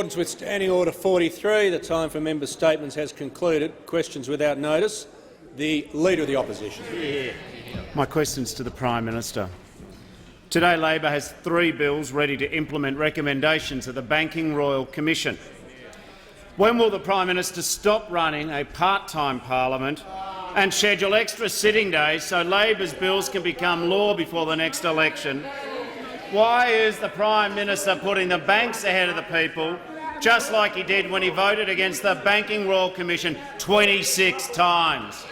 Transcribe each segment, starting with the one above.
In accordance with Standing Order 43, the time for member statements has concluded. Questions without notice. The Leader of the Opposition. My question is to the Prime Minister. Today Labor has 3 bills ready to implement recommendations of the Banking Royal Commission. When will the Prime Minister stop running a part-time parliament and schedule extra sitting days so Labor's bills can become law before the next election? Why is the Prime Minister putting the banks ahead of the people, just like he did when he voted against the Banking Royal Commission 26 times?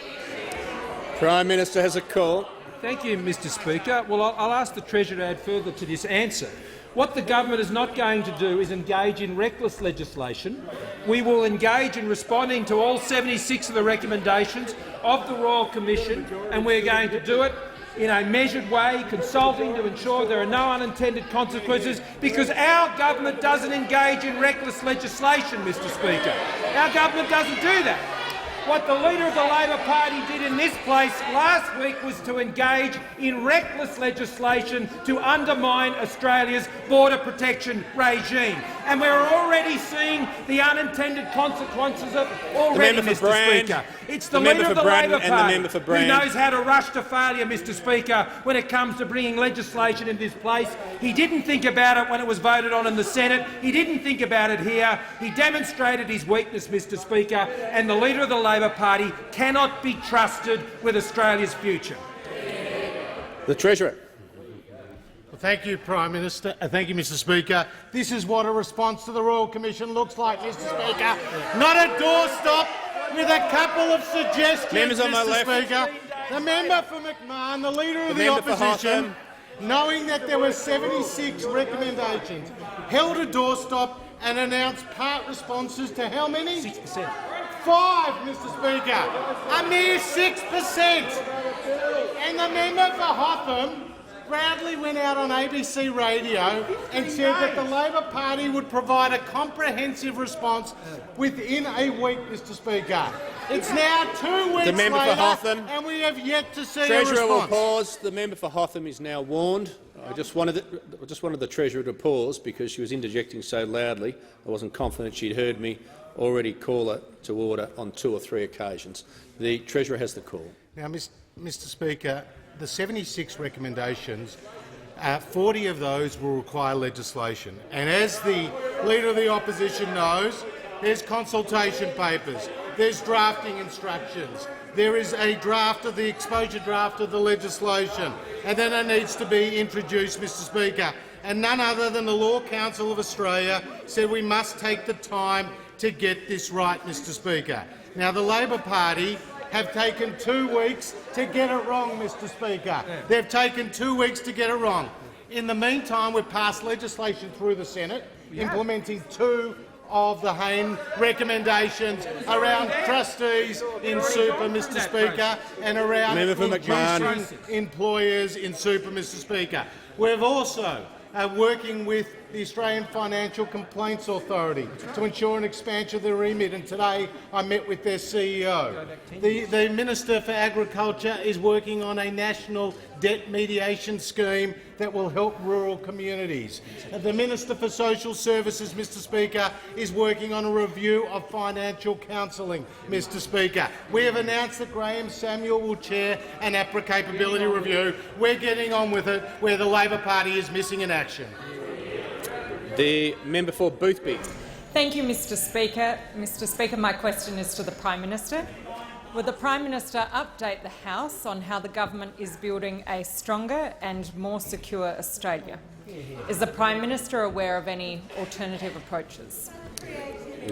Prime Minister has a call. Thank you, Mr Speaker. Well, I'll ask the Treasurer to add further to this answer. What the government is not going to do is engage in reckless legislation. We will engage in responding to all 76 of the recommendations of the Royal Commission, and we're going to do it in a measured way, consulting to ensure there are no unintended consequences, because our government doesn't engage in reckless legislation, Mr Speaker. Our government doesn't do that. What the Leader of the Labor Party did in this place last week was to engage in reckless legislation to undermine Australia's border protection regime. And we're already seeing the unintended consequences of already, Mr Speaker. It's the Leader of the Labor Party who knows how to rush to failure, Mr Speaker, when it comes to bringing legislation in this place. He didn't think about it when it was voted on in the Senate. He didn't think about it here. He demonstrated his weakness, Mr Speaker, and the Leader of the Labor Party cannot be trusted with Australia's future. The Treasurer. Well, thank you, Prime Minister. Thank you, Mr Speaker. This is what a response to the Royal Commission looks like, Mr Speaker. Not a doorstop with a couple of suggestions, Members on my Mr left. Speaker. The member for McMahon, the Leader of the Opposition, knowing that there were 76 recommendations, held a doorstop and announced part responses to how many? 6%. 5, Mr Speaker. A mere 6%. And the member for Hotham proudly went out on ABC radio and said that the Labor Party would provide a comprehensive response within a week, Mr Speaker. It's now 2 weeks The member later, for Hotham. and we have yet to see a Treasurer will response. pause. The member for Hotham is now warned. I just wanted the Treasurer to pause because she was interjecting so loudly. I wasn't confident she'd heard me already call her to order on 2 or 3 occasions. The Treasurer has the call. Now, Mr Speaker, the 76 recommendations, 40 of those will require legislation. And as the Leader of the Opposition knows, there's consultation papers, there's drafting instructions, there is a draft of the exposure draft of the legislation, and then it needs to be introduced, Mr Speaker. And none other than the Law Council of Australia said we must take the time to get this right, Mr Speaker. Now, the Labor Party have taken 2 weeks to get it wrong, Mr Speaker. They've taken 2 weeks to get it wrong. In the meantime, we've passed legislation through the Senate implementing 2 of the Hayne recommendations around trustees in super, Mr Speaker, and around reducing employers in super, Mr Speaker. We've also working with the Australian Financial Complaints Authority to ensure an expansion of the remit, and today I met with their CEO. The Minister for Agriculture is working on a national debt mediation scheme that will help rural communities. The Minister for Social Services, Mr Speaker, is working on a review of financial counselling, Mr Speaker. We have announced that Graham Samuel will chair an APRA capability review. We're getting on with it where the Labor Party is missing in action. The member for Boothby. Thank you, Mr Speaker. Mr Speaker, my question is to the Prime Minister. Will the Prime Minister update the House on how the government is building a stronger and more secure Australia? Is the Prime Minister aware of any alternative approaches?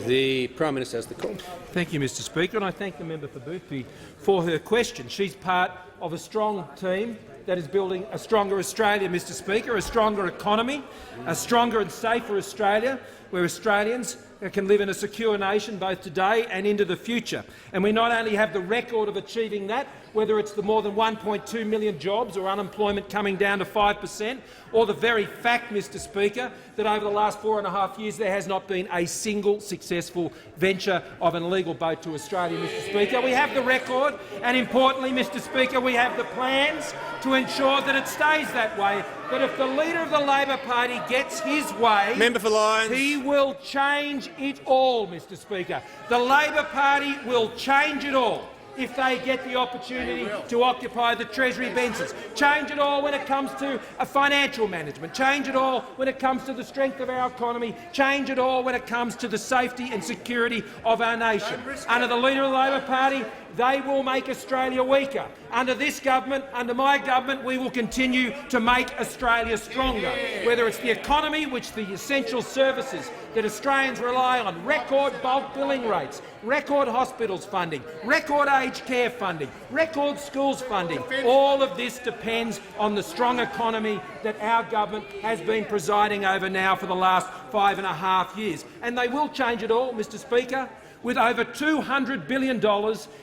The Prime Minister has the call. Thank you, Mr Speaker, and I thank the member for Boothby for her question. She's part of a strong team that is building a stronger Australia, Mr Speaker, a stronger economy, a stronger and safer Australia, where Australians can live in a secure nation both today and into the future. And we not only have the record of achieving that, whether it's the more than 1.2 million jobs or unemployment coming down to 5%, or the very fact, Mr Speaker, that over the last 4.5 years there has not been a single successful venture of an illegal boat to Australia, Mr Speaker. We have the record, and importantly, Mr Speaker, we have the plans to ensure that it stays that way that if the Leader of the Labor Party gets his way, Member for Lyons. he will change it all, Mr Speaker. The Labor Party will change it all if they get the opportunity to occupy the Treasury benches. Change it all when it comes to financial management. Change it all when it comes to the strength of our economy. Change it all when it comes to the safety and security of our nation. Under the Leader of the Labor Party, they will make Australia weaker. Under this government, under my government, we will continue to make Australia stronger, whether it's the economy, which the essential services that Australians rely on, record bulk billing rates, record hospitals funding, record aged care funding, record schools funding. All of this depends on the strong economy that our government has been presiding over now for the last 5.5 years. And they will change it all, Mr Speaker, with over $200 billion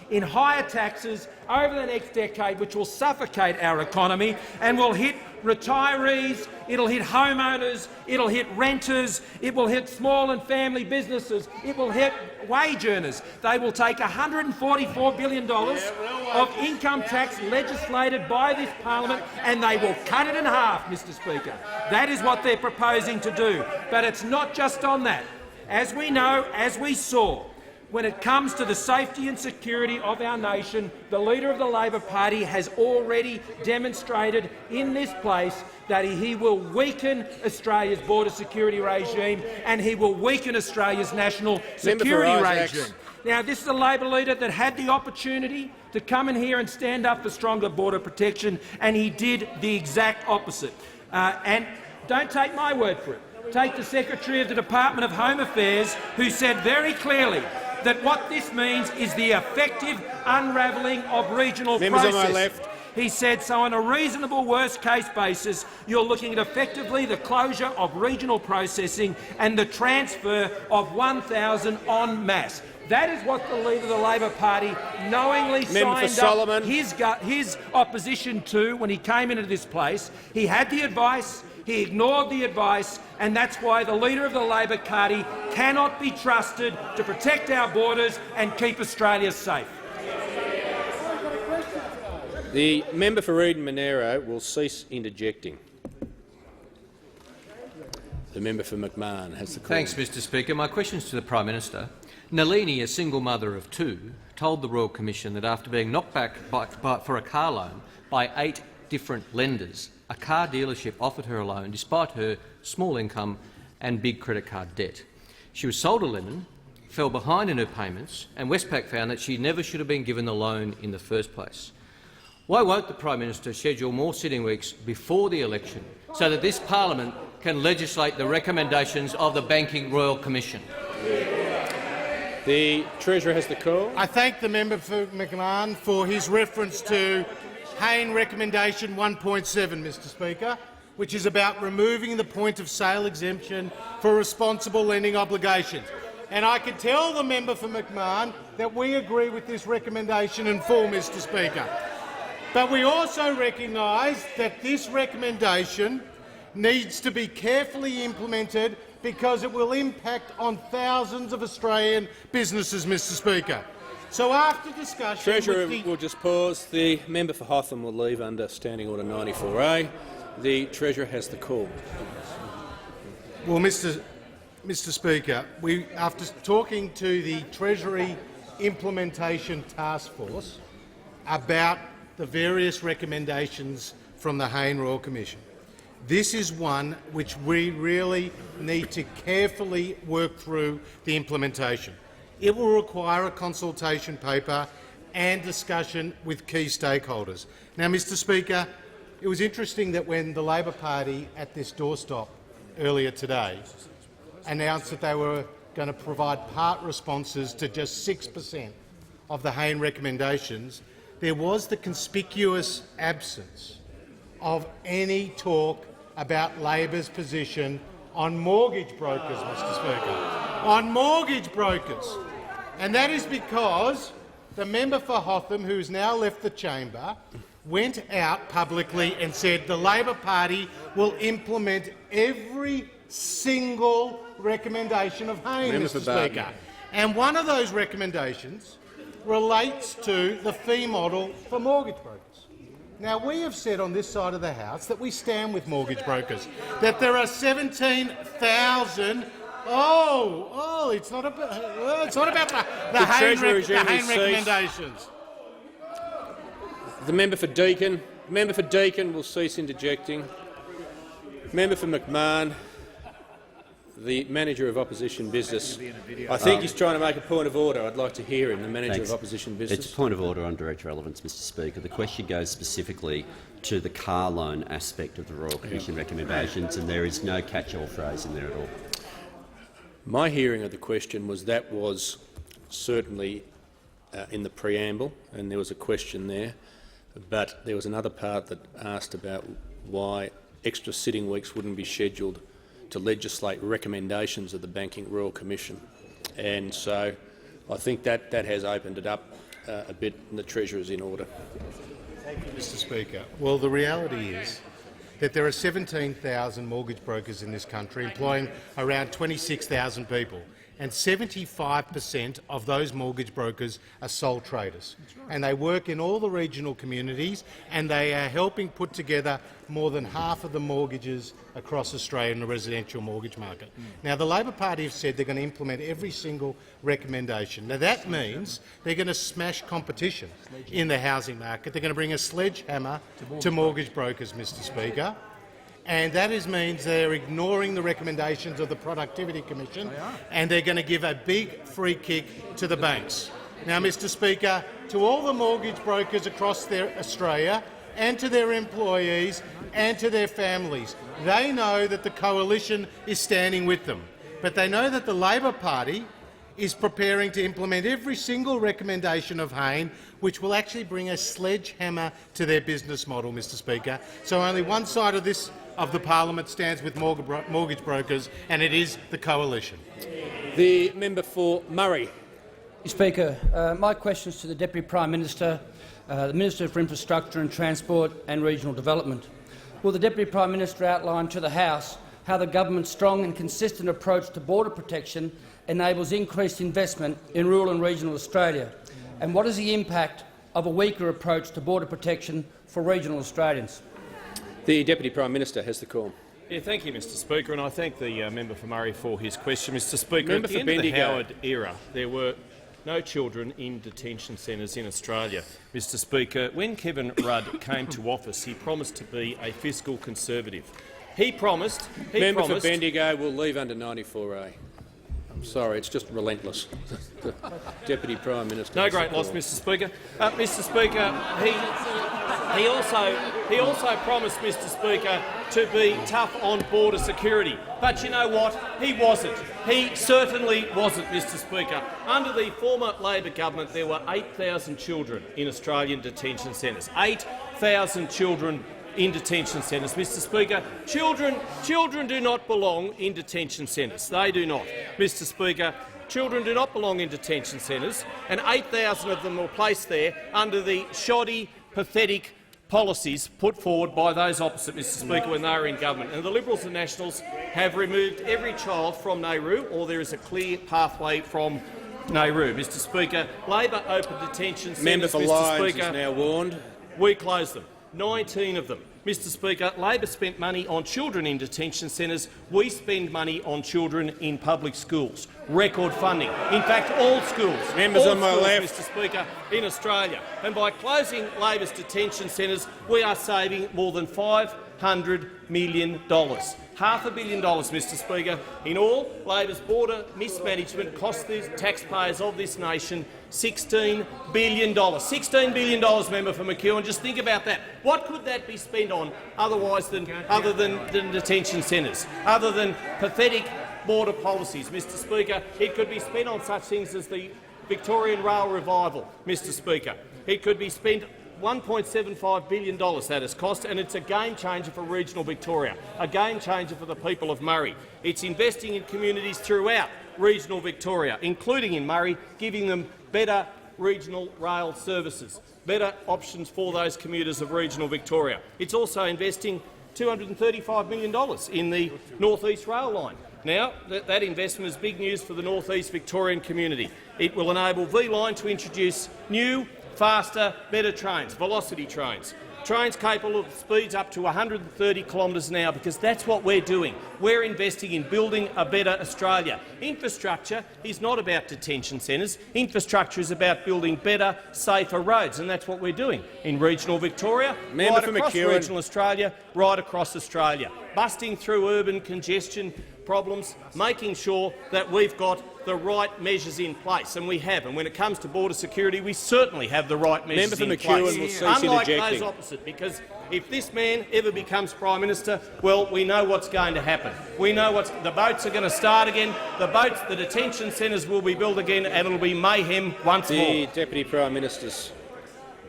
in higher taxes over the next decade, which will suffocate our economy and will hit retirees, it'll hit homeowners, it'll hit renters, it will hit small and family businesses, it will hit wage earners. They will take $144 billion of income tax legislated by this parliament and they will cut it in half, Mr Speaker. That is what they're proposing to do. But it's not just on that. As we know, as we saw, when it comes to the safety and security of our nation, the Leader of the Labor Party has already demonstrated in this place that he will weaken Australia's border security regime and he will weaken Australia's national security regime. Now, this is a Labor leader that had the opportunity to come in here and stand up for stronger border protection, and he did the exact opposite. And don't take my word for it. Take the Secretary of the Department of Home Affairs, who said very clearly that what this means is the effective unravelling of regional processes. On my left. He said, so on a reasonable worst-case basis, you're looking at effectively the closure of regional processing and the transfer of 1,000 en masse. That is what the Leader of the Labor Party knowingly signed up his opposition to when he came into this place. He had the advice, he ignored the advice, and that's why the Leader of the Labor Party cannot be trusted to protect our borders and keep Australia safe. The member for Eden-Monaro will cease interjecting. The member for McMahon has the call. Thanks, Mr Speaker. My question is to the Prime Minister. Nalini, a single mother of two, told the Royal Commission that after being knocked back for a car loan by 8 different lenders, a car dealership offered her a loan despite her small income and big credit card debt. She was sold a lemon, fell behind in her payments, and Westpac found that she never should have been given the loan in the first place. Why won't the Prime Minister schedule more sitting weeks before the election so that this parliament can legislate the recommendations of the Banking Royal Commission? The Treasurer has the call. I thank the member for McMahon for his reference to Hayne Recommendation 1.7, Mr Speaker, which is about removing the point-of-sale exemption for responsible lending obligations. And I can tell the member for McMahon that we agree with this recommendation in full, Mr Speaker. But we also recognise that this recommendation needs to be carefully implemented because it will impact on thousands of Australian businesses, Mr Speaker. So after discussion— Treasurer will just pause. The member for Hotham will leave under Standing Order 94A. The Treasurer has the call. Well, Mr Speaker, after talking to the Treasury Implementation Task Force about the various recommendations from the Hayne Royal Commission, this is one which we really need to carefully work through the implementation. It will require a consultation paper and discussion with key stakeholders. Now, Mr Speaker, it was interesting that when the Labor Party at this doorstop earlier today announced that they were going to provide part responses to just 6% of the Hayne recommendations, there was the conspicuous absence of any talk about Labor's position on mortgage brokers, Mr Speaker. On mortgage brokers. And that is because the member for Hotham, who has now left the chamber, went out publicly and said the Labor Party will implement every single recommendation of Hayne, Mr Speaker. And one of those recommendations relates to the fee model for mortgage brokers. Now, we have said on this side of the House that we stand with mortgage brokers, that there are 17,000. It's not about the Hayne recommendations. The member for Deakin will cease interjecting. Member for McMahon, the Manager of Opposition Business. I think he's trying to make a point of order. I'd like to hear him, the Manager of Opposition Business. It's a point of order on direct relevance, Mr Speaker. The question goes specifically to the car loan aspect of the Royal Commission recommendations, and there is no catch-all phrase in there at all. My hearing of the question was that was certainly in the preamble, and there was a question there, but there was another part that asked about why extra sitting weeks wouldn't be scheduled to legislate recommendations of the Banking Royal Commission. And so I think that has opened it up a bit, and the Treasurer is in order. Thank you, Mr Speaker. Well, the reality is that there are 17,000 mortgage brokers in this country employing around 26,000 people, and 75% of those mortgage brokers are sole traders. And they work in all the regional communities, and they are helping put together more than half of the mortgages across Australia in the residential mortgage market. Now, the Labor Party have said they're going to implement every single recommendation. Now, that means they're going to smash competition in the housing market. They're going to bring a sledgehammer to mortgage brokers, Mr Speaker. And that means they're ignoring the recommendations of the Productivity Commission, and they're going to give a big free kick to the banks. Now, Mr Speaker, to all the mortgage brokers across Australia and to their employees and to their families, they know that the coalition is standing with them, but they know that the Labor Party is preparing to implement every single recommendation of Hayne, which will actually bring a sledgehammer to their business model, Mr Speaker. So only one side of the parliament stands with mortgage brokers, and it is the coalition. The member for Murray. Mr Speaker, my question is to the Deputy Prime Minister, the Minister for Infrastructure and Transport and Regional Development. Will the Deputy Prime Minister outline to the House how the government's strong and consistent approach to border protection enables increased investment in rural and regional Australia? And what is the impact of a weaker approach to border protection for regional Australians? The Deputy Prime Minister has the call. Yeah, thank you, Mr Speaker, and I thank the member for Murray for his question. Mr Speaker, member at the for end of the Bendigo. Howard era, there were no children in detention centres in Australia. Mr Speaker, when Kevin Rudd came to office, he promised to be a fiscal conservative. Member for Bendigo will leave under 94A. I'm sorry, it's just relentless. The Deputy Prime Minister. No great loss, Mr Speaker. Mr Speaker, he also promised, Mr Speaker, to be tough on border security. But you know what? He wasn't. He certainly wasn't, Mr Speaker. Under the former Labor government, there were 8,000 children in Australian detention centres. 8,000 children in detention centres. Mr Speaker, children do not belong in detention centres. They do not. Mr Speaker, children do not belong in detention centres, and 8,000 of them were placed there under the shoddy, pathetic policies put forward by those opposite, Mr Speaker, when they were in government. And the Liberals and Nationals have removed every child from Nauru, or there is a clear pathway from Nauru. Mr Speaker, Labor opened detention centres. Member for Lyons is now warned. We closed them. 19 of them. Mr Speaker, Labor spent money on children in detention centres. We spend money on children in public schools. Record funding. In fact, all schools. Members on my left. Mr Speaker, in Australia. And by closing Labor's detention centres, we are saving more than $500 million. $500 million, Mr Speaker. In all, Labor's border mismanagement cost the taxpayers of this nation $16 billion. $16 billion, member for McEwen. Just think about that. What could that be spent on other than detention centres, other than pathetic border policies, Mr Speaker? It could be spent on such things as the Victorian Rail Revival, Mr Speaker. It could be spent $1.75 billion that has cost, and it's a game-changer for regional Victoria, a game-changer for the people of Murray. It's investing in communities throughout regional Victoria, including in Murray, giving them better regional rail services, better options for those commuters of regional Victoria. It's also investing $235 million in the North East Rail Line. Now, that investment is big news for the North East Victorian community. It will enable V-Line to introduce new, faster, better trains, velocity trains. trains capable of speeds up to 130 kilometres an hour, because that's what we're doing. We're investing in building a better Australia. Infrastructure is not about detention centres. Infrastructure is about building better, safer roads, and that's what we're doing in regional Victoria, right across regional Australia, right across Australia, busting through urban congestion problems, making sure that we've got the right measures in place, and we have. And when it comes to border security, we certainly have the right measures in place. Unlike those opposite, because if this man ever becomes Prime Minister, well, we know what's going to happen. We know the boats are going to start again. The detention centres will be built again, and it'll be mayhem once more. The Deputy Prime Minister's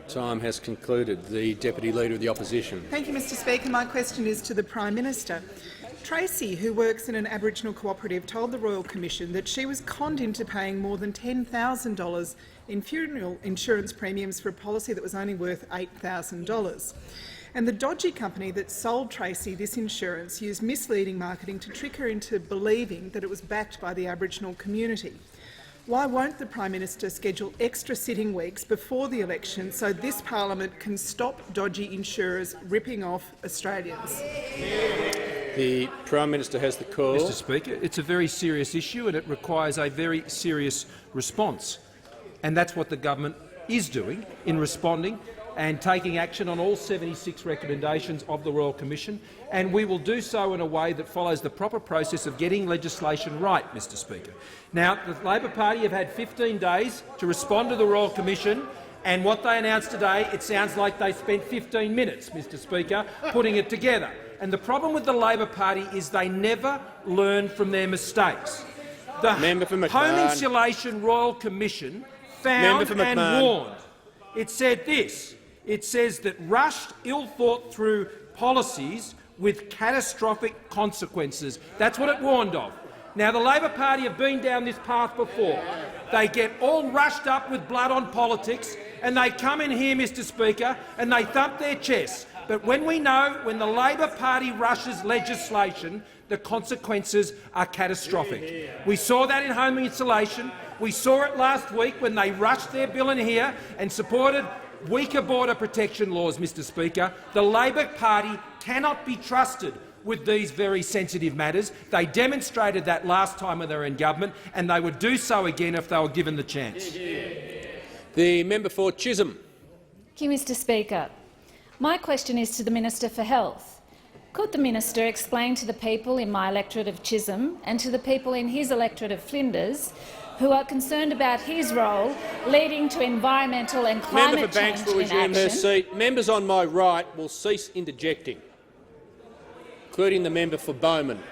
time has concluded. The Deputy Leader of the Opposition. Thank you, Mr Speaker. My question is to the Prime Minister. Tracy, who works in an Aboriginal cooperative, told the Royal Commission that she was conned into paying more than $10,000 in funeral insurance premiums for a policy that was only worth $8,000. And the dodgy company that sold Tracy this insurance used misleading marketing to trick her into believing that it was backed by the Aboriginal community. Why won't the Prime Minister schedule extra sitting weeks before the election so this parliament can stop dodgy insurers ripping off Australians? The Prime Minister has the call. Mr Speaker, it's a very serious issue and it requires a very serious response. And that's what the government is doing in responding and taking action on all 76 recommendations of the Royal Commission, and we will do so in a way that follows the proper process of getting legislation right, Mr Speaker. Now, the Labor Party have had 15 days to respond to the Royal Commission, and what they announced today, it sounds like they spent 15 minutes, Mr Speaker, putting it together. And the problem with the Labor Party is they never learn from their mistakes. The Home Insulation Royal Commission found and warned. It said this. It says that rushed, ill-thought-through policies with catastrophic consequences. That's what it warned of. Now, the Labor Party have been down this path before. They get all rushed up with blood on politics, and they come in here, Mr Speaker, and they thump their chests. But when the Labor Party rushes legislation, the consequences are catastrophic. We saw that in home insulation. We saw it last week when they rushed their bill in here and supported weaker border protection laws, Mr Speaker. The Labor Party cannot be trusted with these very sensitive matters. They demonstrated that last time when they were in government, and they would do so again if they were given the chance. The member for Chisholm. Thank you, Mr Speaker. My question is to the Minister for Health. Could the minister explain to the people in my electorate of Chisholm and to the people in his electorate of Flinders who are concerned about his role leading to environmental and climate change will resume her seat. Members on my right will cease interjecting, including the member for Bowman.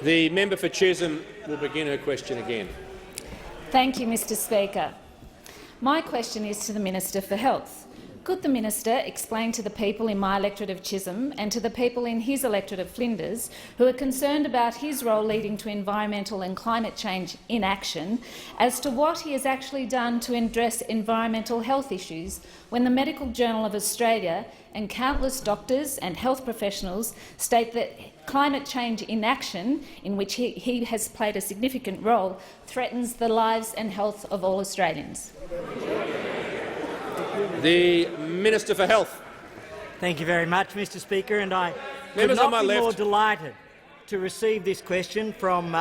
The member for Chisholm will begin her question again. Thank you, Mr Speaker. My question is to the Minister for Health. Could the minister explain to the people in my electorate of Chisholm and to the people in his electorate of Flinders who are concerned about his role leading to environmental and climate change inaction as to what he has actually done to address environmental health issues when the Medical Journal of Australia and countless doctors and health professionals state that climate change inaction, in which he has played a significant role, threatens the lives and health of all Australians? The Minister for Health. Thank you very much, Mr Speaker, and I could not be more delighted to receive this question from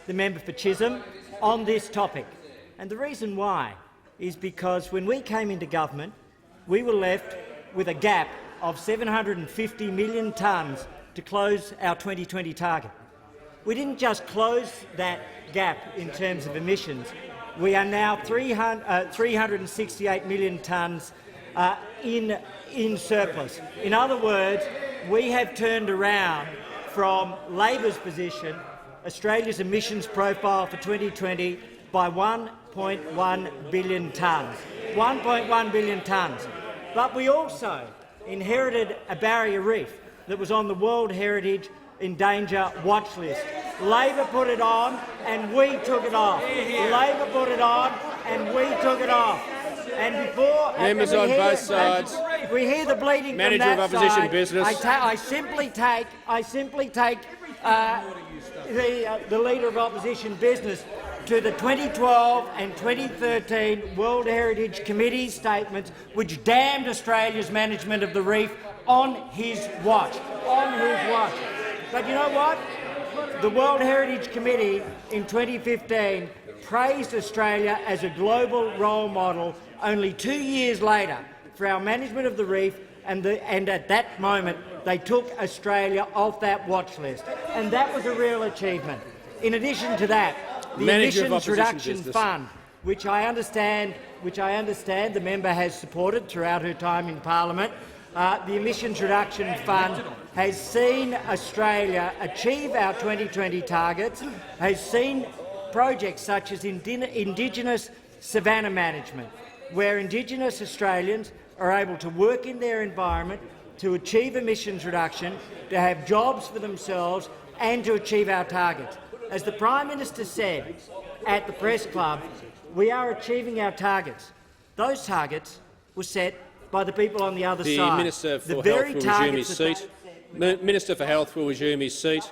the member for Chisholm on this topic. And the reason why is because when we came into government, we were left with a gap of 750 million tonnes to close our 2020 target. We didn't just close that gap in terms of emissions. We are now 368 million tonnes in surplus. In other words, we have turned around from Labor's position Australia's emissions profile for 2020 by 1.1 billion tonnes. 1.1 billion tonnes. But we also inherited a barrier reef that was on the World Heritage in danger watch list. Labor put it on and we took it off. Labor put it on and we took it off. And before members on both sides, we hear the bleeding Manager from that of Opposition side. Business. I simply take the Leader of Opposition Business to the 2012 and 2013 World Heritage Committee statements which damned Australia's management of the reef on his watch. On his watch. But you know what? The World Heritage Committee in 2015 praised Australia as a global role model only 2 years later for our management of the reef, and at that moment they took Australia off that watch list. And that was a real achievement. In addition to that, the Emissions Reduction Fund, which I understand the member has supported throughout her time in parliament, the Emissions Reduction Fund has seen Australia achieve our 2020 targets, has seen projects such as Indigenous savanna management, where Indigenous Australians are able to work in their environment to achieve emissions reduction, to have jobs for themselves and to achieve our targets. As the Prime Minister said at the press club, we are achieving our targets. Those targets were set by the people on the other side. The Minister for Health will resume his seat. Minister for Health will resume his seat.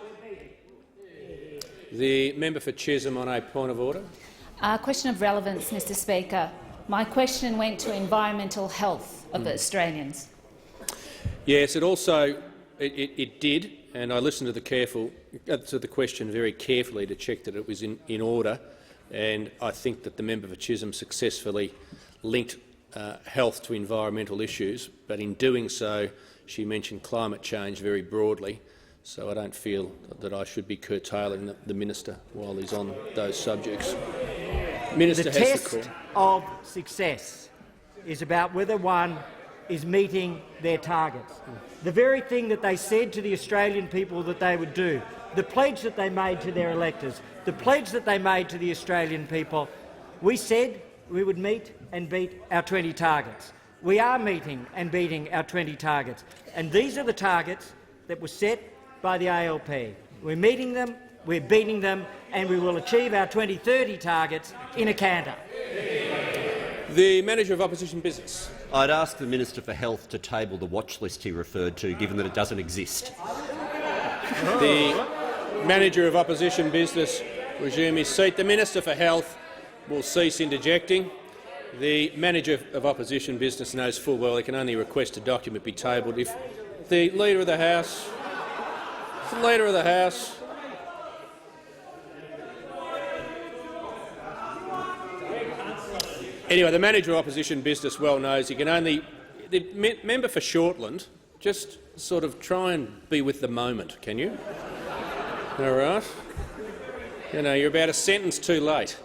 The member for Chisholm on a point of order. Question of relevance, Mr Speaker. My question went to environmental health of the Australians. Yes, it also it did, and I listened to the question very carefully to check that it was in order, and I think that the member for Chisholm successfully linked health to environmental issues, but in doing so she mentioned climate change very broadly, so I don't feel that I should be curtailing the minister while he's on those subjects. Minister the test of success is about whether one is meeting their targets. The very thing that they said to the Australian people that they would do, the pledge that they made to their electors, the pledge that they made to the Australian people, we said we would meet and beat our 20 targets. We are meeting and beating our 20 targets, and these are the targets that were set by the ALP. We're meeting them, we're beating them, and we will achieve our 2030 targets in a canter. The Manager of Opposition Business. I'd ask the Minister for Health to table the watch list he referred to, given that it doesn't exist. The Manager of Opposition Business resume his seat. The Minister for Health will cease interjecting. The Manager of Opposition Business knows full well he can only request a document be tabled if the Leader of the House, Anyway, the Manager of Opposition Business well knows he can only— the member for Shortland, just sort of try and be with the moment, can you? All right. You know, you're about a sentence too late.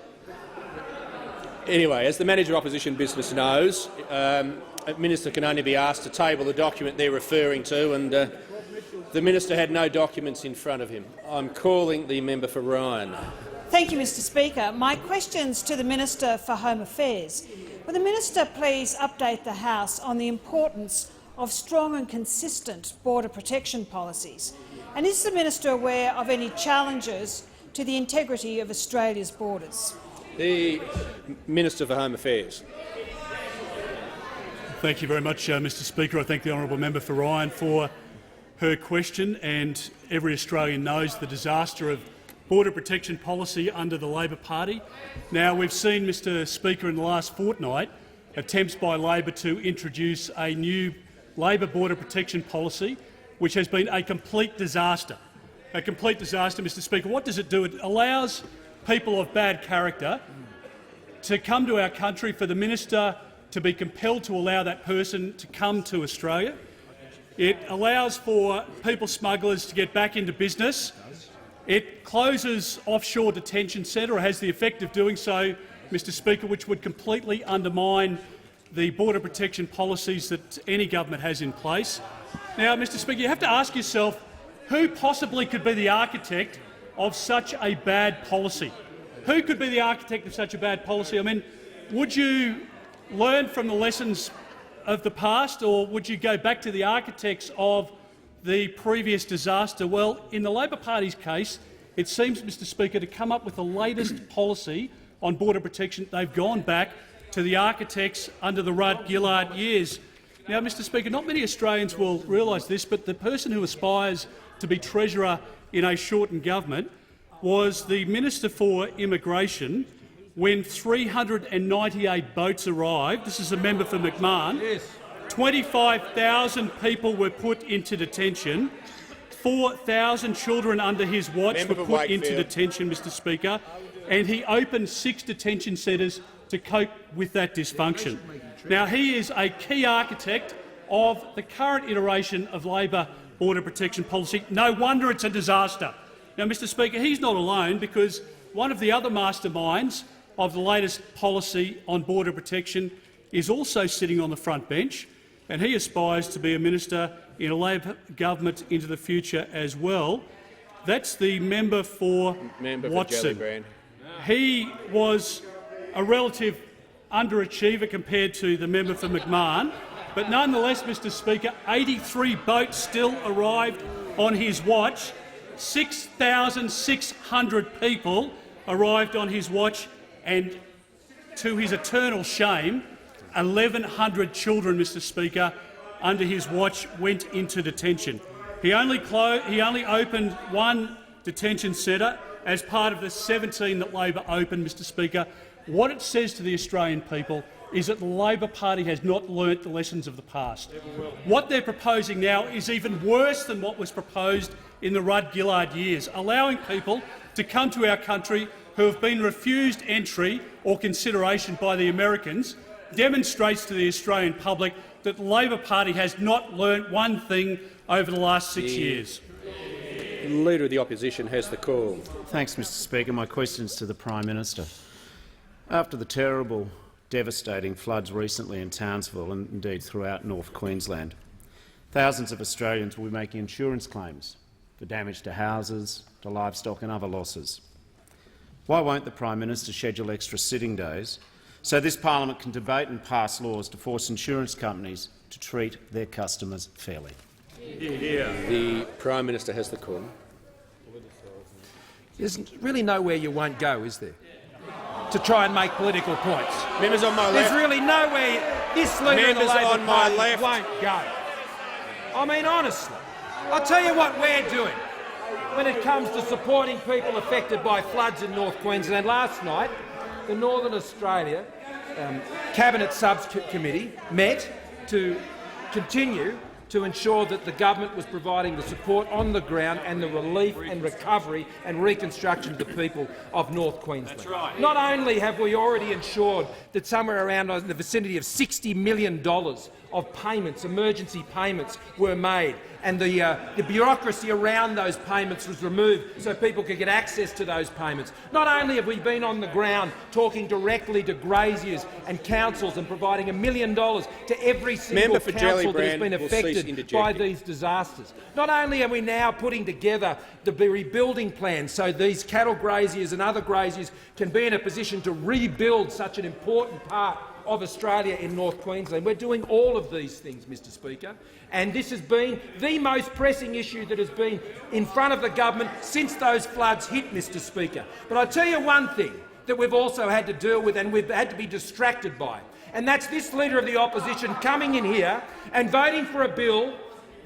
Anyway, as the Manager of Opposition Business knows, a minister can only be asked to table the document they're referring to, and the minister had no documents in front of him. I'm calling the member for Ryan. Thank you, Mr Speaker. My question's to the Minister for Home Affairs. Will the minister please update the House on the importance of strong and consistent border protection policies? And is the minister aware of any challenges to the integrity of Australia's borders? The Minister for Home Affairs. Thank you very much, Mr Speaker. I thank the honourable member for Ryan for her question. And every Australian knows the disaster of border protection policy under the Labor Party. Now, we've seen, Mr Speaker, in the last fortnight, attempts by Labor to introduce a new Labor border protection policy, which has been a complete disaster. A complete disaster, Mr Speaker. What does it do? It allows people of bad character to come to our country, for the minister to be compelled to allow that person to come to Australia. It allows for people smugglers to get back into business. It closes offshore detention centre, or has the effect of doing so, Mr Speaker, which would completely undermine the border protection policies that any government has in place. Now, Mr Speaker, you have to ask yourself, who possibly could be the architect of such a bad policy? Who could be the architect of such a bad policy? I mean, would you learn from the lessons of the past, or would you go back to the architects of the previous disaster? Well, in the Labor Party's case, it seems, Mr Speaker, to come up with the latest policy on border protection, they've gone back to the architects under the Rudd-Gillard years. Now, Mr Speaker, not many Australians will realise this, but the person who aspires to be Treasurer in a shortened government was the Minister for Immigration when 398 boats arrived. This is a member for McMahon. Yes. 25,000 people were put into detention. 4,000 children under his watch were put into detention, Mr Speaker, and he opened 6 detention centres to cope with that dysfunction. Now, he is a key architect of the current iteration of Labor border protection policy. No wonder it's a disaster. Now, Mr Speaker, he's not alone, because one of the other masterminds of the latest policy on border protection is also sitting on the front bench, and he aspires to be a minister in a Labor government into the future as well. That's the member for Watson. He was a relative underachiever compared to the member for McMahon, but nonetheless, Mr Speaker, 83 boats still arrived on his watch. 6,600 people arrived on his watch, and to his eternal shame, 1,100 children, Mr Speaker, under his watch went into detention. He only opened 1 detention centre as part of the 17 that Labor opened, Mr Speaker. What it says to the Australian people is that the Labor Party has not learnt the lessons of the past. What they're proposing now is even worse than what was proposed in the Rudd-Gillard years, allowing people to come to our country who have been refused entry or consideration by the Americans demonstrates to the Australian public that the Labor Party has not learnt one thing over the last 6 years. The Leader of the Opposition has the call. Thanks, Mr Speaker. My question is to the Prime Minister. After the terrible, devastating floods recently in Townsville and indeed throughout North Queensland, thousands of Australians will be making insurance claims for damage to houses, to livestock and other losses. Why won't the Prime Minister schedule extra sitting days so this parliament can debate and pass laws to force insurance companies to treat their customers fairly? The Prime Minister has the call. There's really nowhere you won't go, is there, to try and make political points? Members on my There's left. really nowhere this leader of the Members Labor on my Party left. won't go. I mean, honestly, I'll tell you what we're doing when it comes to supporting people affected by floods in North Queensland. Last night, the Northern Australia Cabinet Subcommittee met to continue to ensure that the government was providing the support on the ground and the relief and recovery and reconstruction to the people of North Queensland. That's right. Not only have we already ensured that somewhere around in the vicinity of $60 million of payments, emergency payments, were made, and the bureaucracy around those payments was removed so people could get access to those payments. Not only have we been on the ground talking directly to graziers and councils and providing $1 million to every single council that has been affected by these disasters. Not only are we now putting together the rebuilding plan so these cattle graziers and other graziers can be in a position to rebuild such an important part of Australia in North Queensland. We're doing all of these things, Mr Speaker, and this has been the most pressing issue that has been in front of the government since those floods hit, Mr Speaker. But I'll tell you one thing that we've also had to deal with and we've had to be distracted by, and that's this Leader of the Opposition coming in here and voting for a bill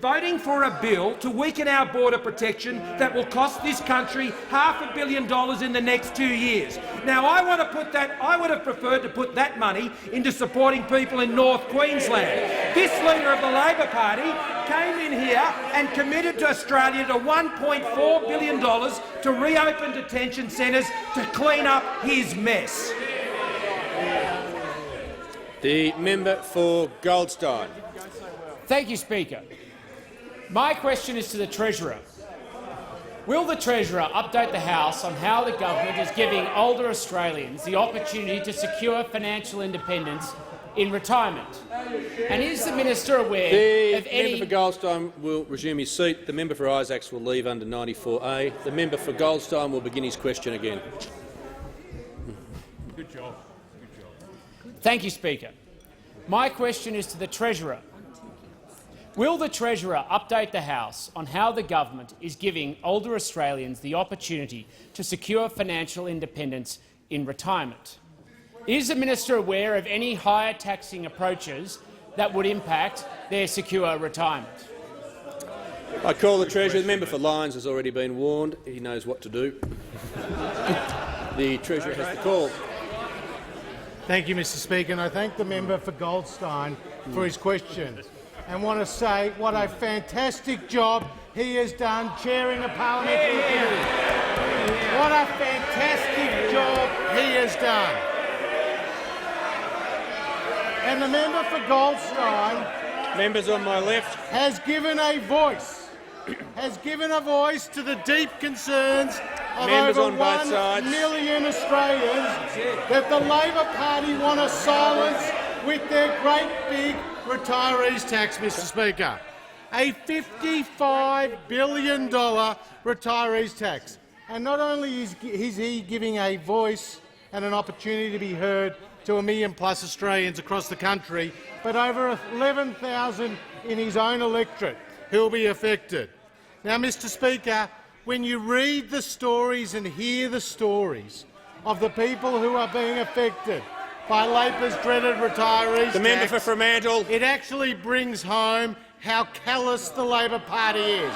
to weaken our border protection that will cost this country $500 million in the next 2 years. Now, I would have preferred to put that money into supporting people in North Queensland. This Leader of the Labor Party came in here and committed to Australia to $1.4 billion to reopen detention centres to clean up his mess. The member for Goldstein. Thank you, Speaker. My question is to the Treasurer. Will the Treasurer update the House on how the government is giving older Australians the opportunity to secure financial independence in retirement? And is the Minister aware of any— The member for Goldstein will resume his seat. The member for Isaacs will leave under 94A. The member for Goldstein will begin his question again. Good job. Thank you, Speaker. My question is to the Treasurer. Will the Treasurer update the House on how the government is giving older Australians the opportunity to secure financial independence in retirement? Is the Minister aware of any higher taxing approaches that would impact their secure retirement? I call the Treasurer. The member for Lyons has already been warned. He knows what to do. The Treasurer has the call. Thank you, Mr Speaker, and I thank the member for Goldstein for his question and want to say what a fantastic job he has done chairing a parliamentary committee. What a fantastic job he has done. And the member for Goldstein, members on my left, has given a voice to the deep concerns of members over on both 1 sides. million Australians that the Labor Party want to silence with their great big retirees tax, Mr Speaker. A $55 billion retirees tax. And not only is he giving a voice and an opportunity to be heard to 1 million+ Australians across the country, but over 11,000 in his own electorate who will be affected. Now, Mr Speaker, when you read the stories and hear the stories of the people who are being affected by Labor's dreaded retirees the member tax, for Fremantle, it actually brings home how callous the Labor Party is,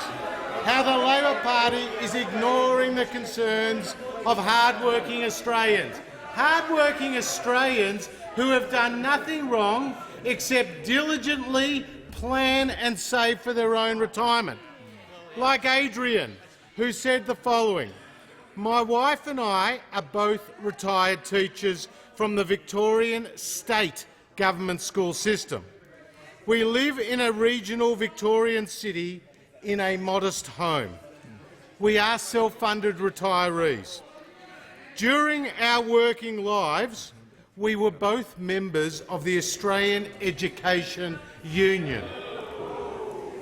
how the Labor Party is ignoring the concerns of hard-working Australians. Hard-working Australians who have done nothing wrong except diligently plan and save for their own retirement. Like Adrian, who said the following: "My wife and I are both retired teachers from the Victorian state government school system. We live in a regional Victorian city in a modest home. We are self-funded retirees. During our working lives, we were both members of the Australian Education Union.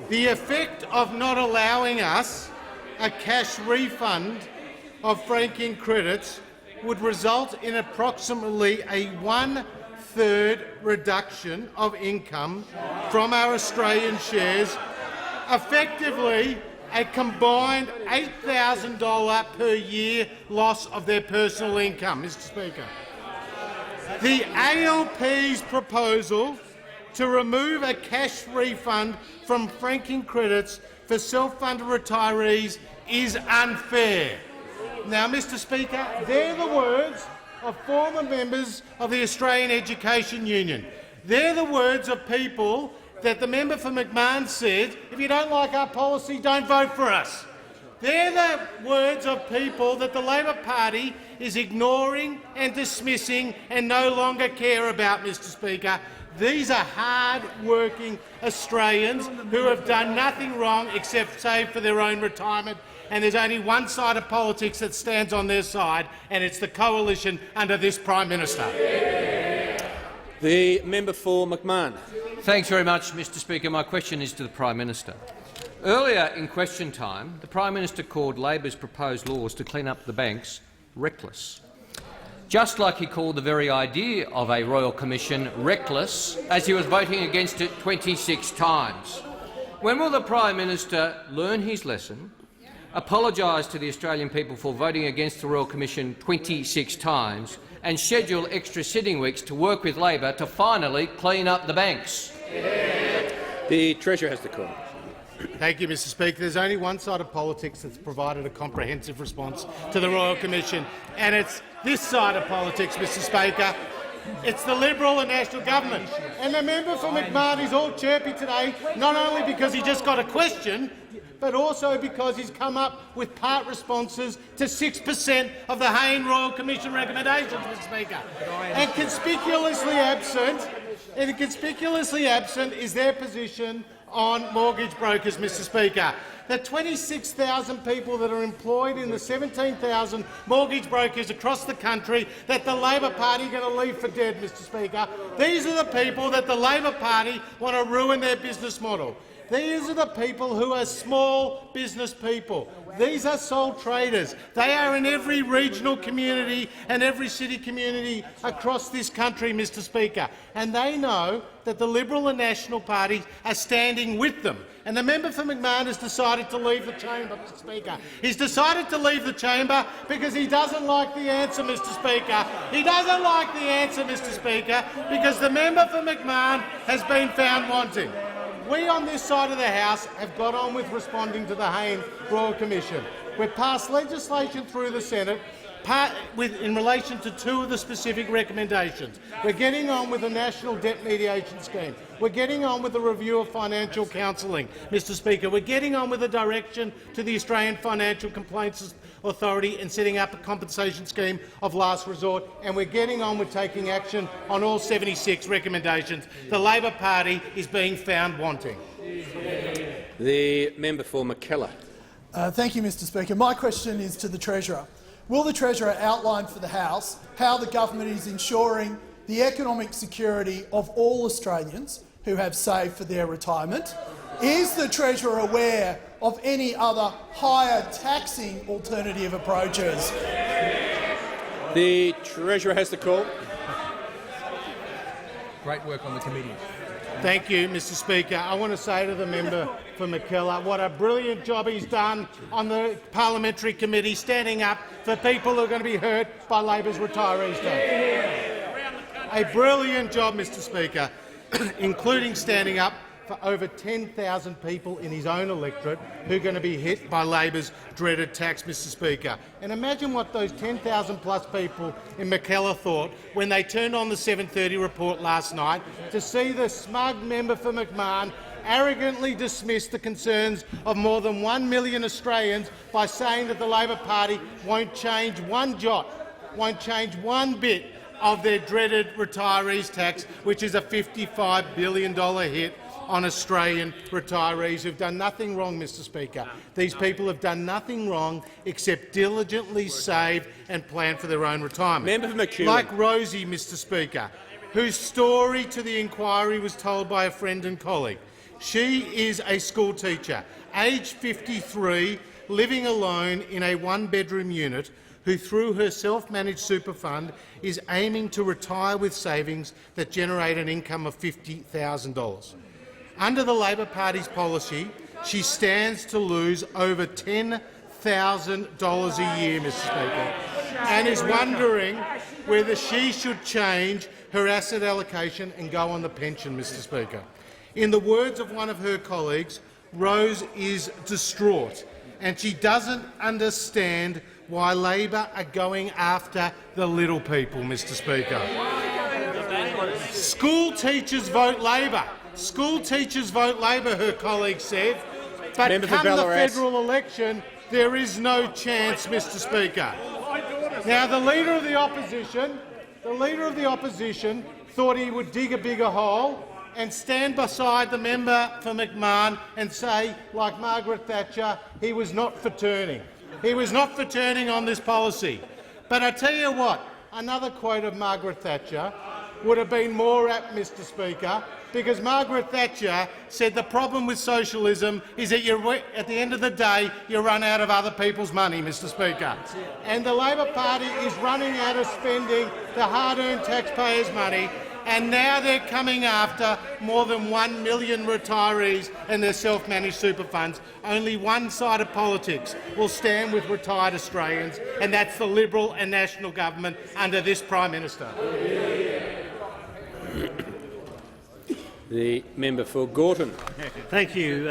The effect of not allowing us a cash refund of franking credits would result in approximately a 1/3 reduction of income from our Australian shares, effectively a combined $8,000 per year loss of their personal income." Mr Speaker, the ALP's proposal to remove a cash refund from franking credits for self-funded retirees is unfair. Now, Mr Speaker, they're the words of former members of the Australian Education Union. They're the words of people that the member for McMahon said, if you don't like our policy, don't vote for us. They're the words of people that the Labor Party is ignoring and dismissing and no longer care about, Mr Speaker. These are hard-working Australians who have done nothing wrong except save for their own retirement, and there's only one side of politics that stands on their side, and it's the coalition under this Prime Minister. The member for McMahon. Thanks very much, Mr Speaker. My question is to the Prime Minister. Earlier in question time, the Prime Minister called Labor's proposed laws to clean up the banks reckless, just like he called the very idea of a Royal Commission reckless as he was voting against it 26 times. When will the Prime Minister learn his lesson, apologise to the Australian people for voting against the Royal Commission 26 times and schedule extra sitting weeks to work with Labor to finally clean up the banks? The Treasurer has the call. Thank you, Mr Speaker. There's only one side of politics that's provided a comprehensive response to the Royal Commission, and it's this side of politics, Mr Speaker. It's the Liberal and National Government. And the member for McMahon is all chirpy today, not only because he just got a question, but also because he's come up with part responses to 6% of the Hayne Royal Commission recommendations, Mr Speaker. And conspicuously absent is their position on mortgage brokers, Mr Speaker. The 26,000 people that are employed in the 17,000 mortgage brokers across the country that the Labor Party are going to leave for dead, Mr Speaker. These are the people that the Labor Party want to ruin their business model. These are the people who are small business people. These are sole traders. They are in every regional community and every city community across this country, Mr Speaker, and they know that the Liberal and National Party are standing with them. And the member for McMahon has decided to leave the chamber, Mr Speaker. He's decided to leave the chamber because he doesn't like the answer, Mr Speaker. He doesn't like the answer, Mr Speaker, because the member for McMahon has been found wanting. We on this side of the House have got on with responding to the Hayne Royal Commission. We've passed legislation through the Senate in relation to 2 of the specific recommendations. We're getting on with the National Debt Mediation Scheme. We're getting on with the review of financial counselling, Mr Speaker. We're getting on with the direction to the Australian Financial Complaints Authority and setting up a compensation scheme of last resort, and we're getting on with taking action on all 76 recommendations. The Labor Party is being found wanting. The member for McKellar. Thank you, Mr Speaker. My question is to the Treasurer. Will the Treasurer outline for the House how the government is ensuring the economic security of all Australians who have saved for their retirement? Is the Treasurer aware of any other higher taxing alternative approaches? The Treasurer has the call. Great work on the committee. Thank you, Mr Speaker. I want to say to the member for McKellar what a brilliant job he's done on the parliamentary committee, standing up for people who are going to be hurt by Labor's retirees day. A brilliant job, Mr Speaker, including standing up for over 10,000 people in his own electorate who are going to be hit by Labor's dreaded tax, Mr Speaker. And imagine what those 10,000-plus people in McKellar thought when they turned on the 7:30 report last night to see the smug member for McMahon arrogantly dismiss the concerns of more than 1 million Australians by saying that the Labor Party won't change one jot, won't change one bit of their dreaded retirees tax, which is a $55 billion hit on Australian retirees who've done nothing wrong, Mr Speaker. These people have done nothing wrong except diligently save and plan for their own retirement. Member for McEwen. Like Rosie, Mr Speaker, whose story to the inquiry was told by a friend and colleague. She is a school teacher, aged 53, living alone in a one-bedroom unit, who through her self-managed super fund is aiming to retire with savings that generate an income of $50,000. Under the Labor Party's policy, she stands to lose over $10,000 a year, Mr Speaker, and is wondering whether she should change her asset allocation and go on the pension, Mr Speaker. In the words of one of her colleagues, Rose is distraught, and she doesn't understand why Labor are going after the little people, Mr Speaker. School teachers vote Labor. School teachers vote Labor, her colleague said, but come the federal election, there is no chance, Mr Speaker. Now, the Leader of the Opposition thought he would dig a bigger hole and stand beside the member for McMahon and say, like Margaret Thatcher, he was not for turning. He was not for turning on this policy. But I tell you what, another quote of Margaret Thatcher would have been more apt, Mr Speaker, because Margaret Thatcher said the problem with socialism is that at the end of the day you run out of other people's money, Mr Speaker. And the Labor Party is running out of spending the hard-earned taxpayers' money, and now they're coming after more than 1 million retirees and their self-managed super funds. Only one side of politics will stand with retired Australians, and that's the Liberal and National government under this Prime Minister. The member for Gorton. Thank you.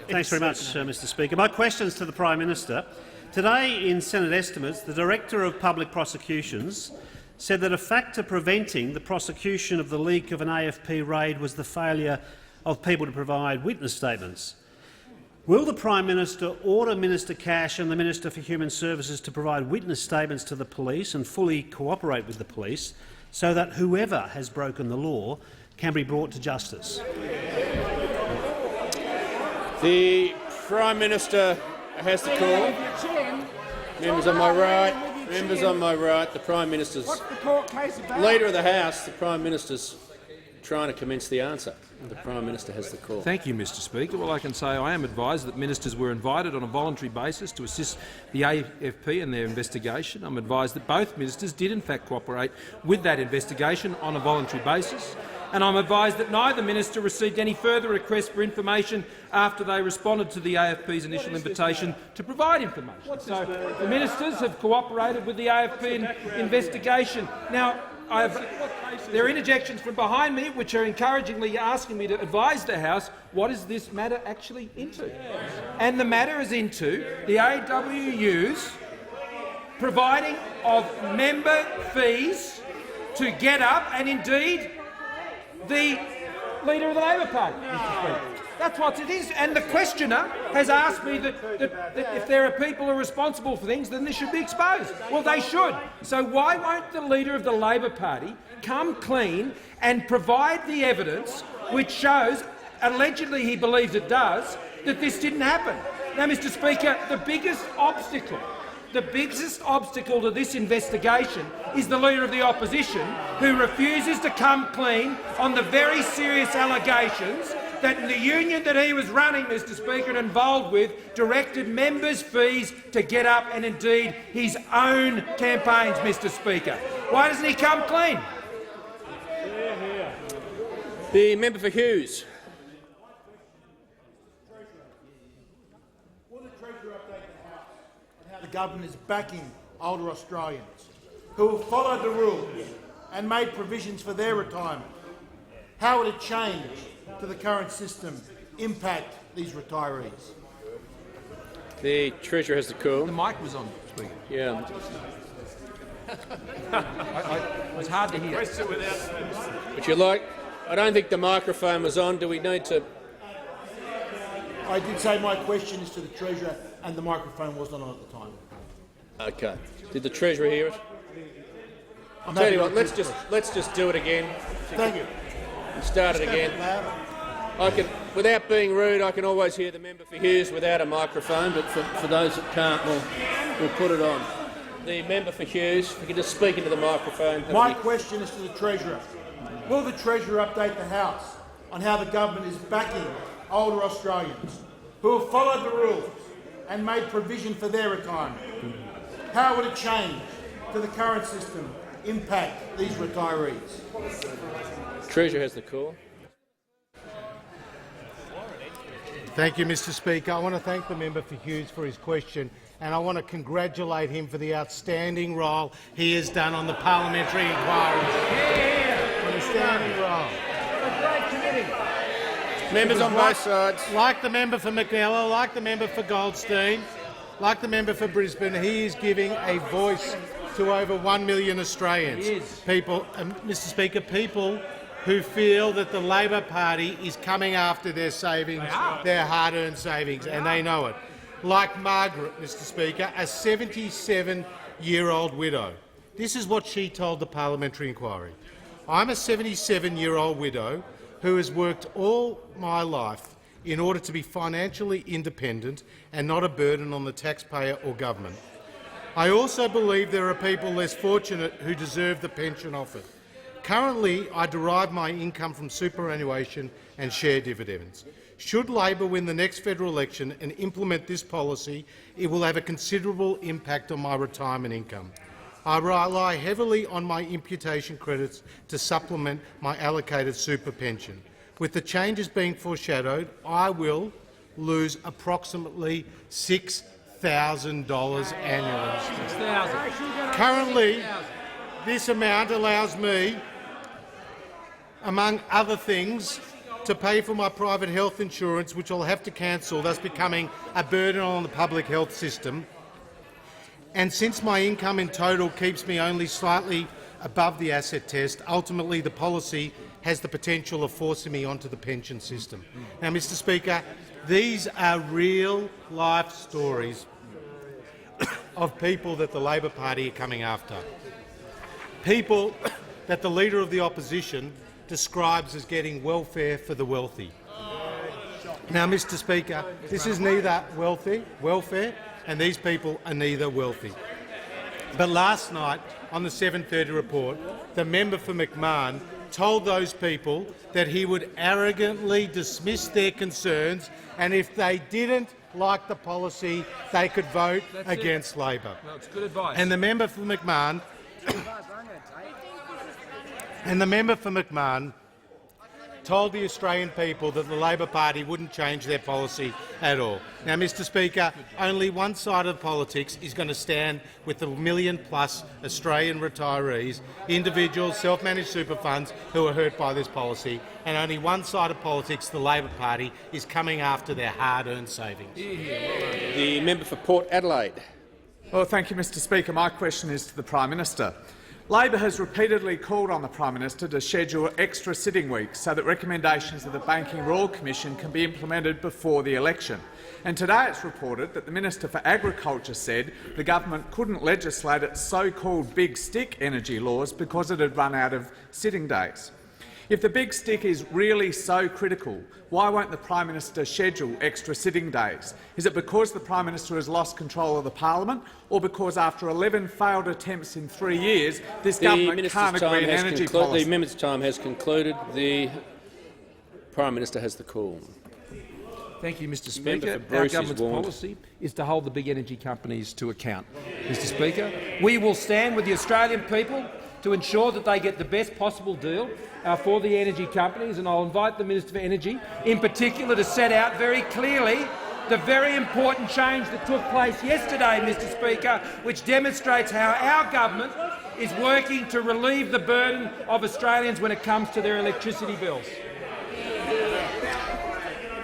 Thanks very much, Mr Speaker. My question is to the Prime Minister. Today, in Senate estimates, the Director of Public Prosecutions said that a factor preventing the prosecution of the leak of an AFP raid was the failure of people to provide witness statements. Will the Prime Minister order Minister Cash and the Minister for Human Services to provide witness statements to the police and fully cooperate with the police so that whoever has broken the law can be brought to justice? The Prime Minister has the call. Members on my right. Members on my right. The Prime Minister's Leader of the House. The Prime Minister's trying to commence the answer. The Prime Minister has the call. Thank you, Mr Speaker. Well, I can say I am advised that ministers were invited on a voluntary basis to assist the AFP in their investigation. I'm advised that both ministers did in fact cooperate with that investigation on a voluntary basis. And I'm advised that neither minister received any further requests for information after they responded to the AFP's initial invitation to provide information. So the ministers have cooperated with the AFP investigation. Now, there are interjections from behind me which are encouragingly asking me to advise the House what is this matter actually into. And the matter is into the AWU's providing of member fees to Get Up and indeed the Leader of the Labor Party, Mr. Speaker. That's what it is. And the questioner has asked me that if there are people who are responsible for things, then they should be exposed. Well, they should. So why won't the Leader of the Labor Party come clean and provide the evidence which shows, allegedly he believes it does, that this didn't happen? Now, Mr. Speaker, the biggest obstacle to this investigation is the Leader of the Opposition, who refuses to come clean on the very serious allegations that the union that he was running, Mr. Speaker, and involved with, directed members' fees to Get Up and indeed his own campaigns, Mr. Speaker. Why doesn't he come clean? The member for Hughes. Will the Treasurer update the House on how the government is backing older Australians who have followed the rules and made provisions for their retirement? How would a change to the current system impact these retirees? The Treasurer has the call. The mic was on, Speaker. Yeah. It was hard to hear. Would you like? I don't think the microphone was on. Do we need to? I did say my question is to the Treasurer and the microphone wasn't on at the time. Okay. Did the Treasurer hear it? I'm Tell happy you to what, let's just do it again. Thank you. Start it again. Without being rude, I can always hear the member for Hughes without a microphone, but for those that can't, we'll put it on. The member for Hughes, if you can just speak into the microphone. My question is to the Treasurer. Will the Treasurer update the House on how the government is backing older Australians who have followed the rules and made provision for their retirement? How would a change to the current system impact these retirees? Treasurer has the call. Thank you, Mr. Speaker. I want to thank the member for Hughes for his question, and I want to congratulate him for the outstanding role he has done on the parliamentary inquiry. Outstanding role. A great committee. Members on both sides. Like the member for McKellar, like the member for Goldstein, like the member for Brisbane, he is giving a voice to over 1 million Australians. He is. People, Mr. Speaker, people who feel that the Labor Party is coming after their savings, their hard-earned savings, and they know it. Like Margaret, Mr. Speaker, a 77-year-old widow. This is what she told the parliamentary inquiry. I'm a 77-year-old widow who has worked all my life in order to be financially independent and not a burden on the taxpayer or government. I also believe there are people less fortunate who deserve the pension offered. Currently, I derive my income from superannuation and share dividends. Should Labor win the next federal election and implement this policy, it will have a considerable impact on my retirement income. I rely heavily on my imputation credits to supplement my allocated super pension. With the changes being foreshadowed, I will lose approximately $6,000 annually. $6,000. Currently, this amount allows me, among other things, to pay for my private health insurance, which I'll have to cancel, thus becoming a burden on the public health system. And since my income in total keeps me only slightly above the asset test, ultimately the policy has the potential of forcing me onto the pension system. Now, Mr. Speaker, these are real-life stories of people that the Labor Party are coming after. People that the Leader of the Opposition describes as getting welfare for the wealthy. Now, Mr. Speaker, this is neither welfare, and these people are neither wealthy. But last night, on the 7:30 report, the member for McMahon told those people that he would arrogantly dismiss their concerns, and if they didn't like the policy, they could vote against Labor. Well, it's good advice. And the member for McMahon told the Australian people that the Labor Party wouldn't change their policy at all. Now, Mr Speaker, only one side of politics is going to stand with the million-plus Australian retirees, individuals, self-managed super funds who are hurt by this policy, and only one side of politics, the Labor Party, is coming after their hard-earned savings. The member for Port Adelaide. Well, thank you, Mr Speaker. My question is to the Prime Minister. Labor has repeatedly called on the Prime Minister to schedule extra sitting weeks so that recommendations of the Banking Royal Commission can be implemented before the election. And today it's reported that the Minister for Agriculture said the government couldn't legislate its so-called big stick energy laws because it had run out of sitting days. If the big stick is really so critical, why won't the Prime Minister schedule extra sitting days? Is it because the Prime Minister has lost control of the parliament, or because after 11 failed attempts in 3 years, this government can't agree on energy policy? The minister's time has concluded. The Prime Minister has the call. Thank you, Mr Speaker. Our government's policy is to hold the big energy companies to account. Mr Speaker, we will stand with the Australian people to ensure that they get the best possible deal for the energy companies, and I'll invite the Minister for Energy in particular to set out very clearly the very important change that took place yesterday, Mr Speaker, which demonstrates how our government is working to relieve the burden of Australians when it comes to their electricity bills.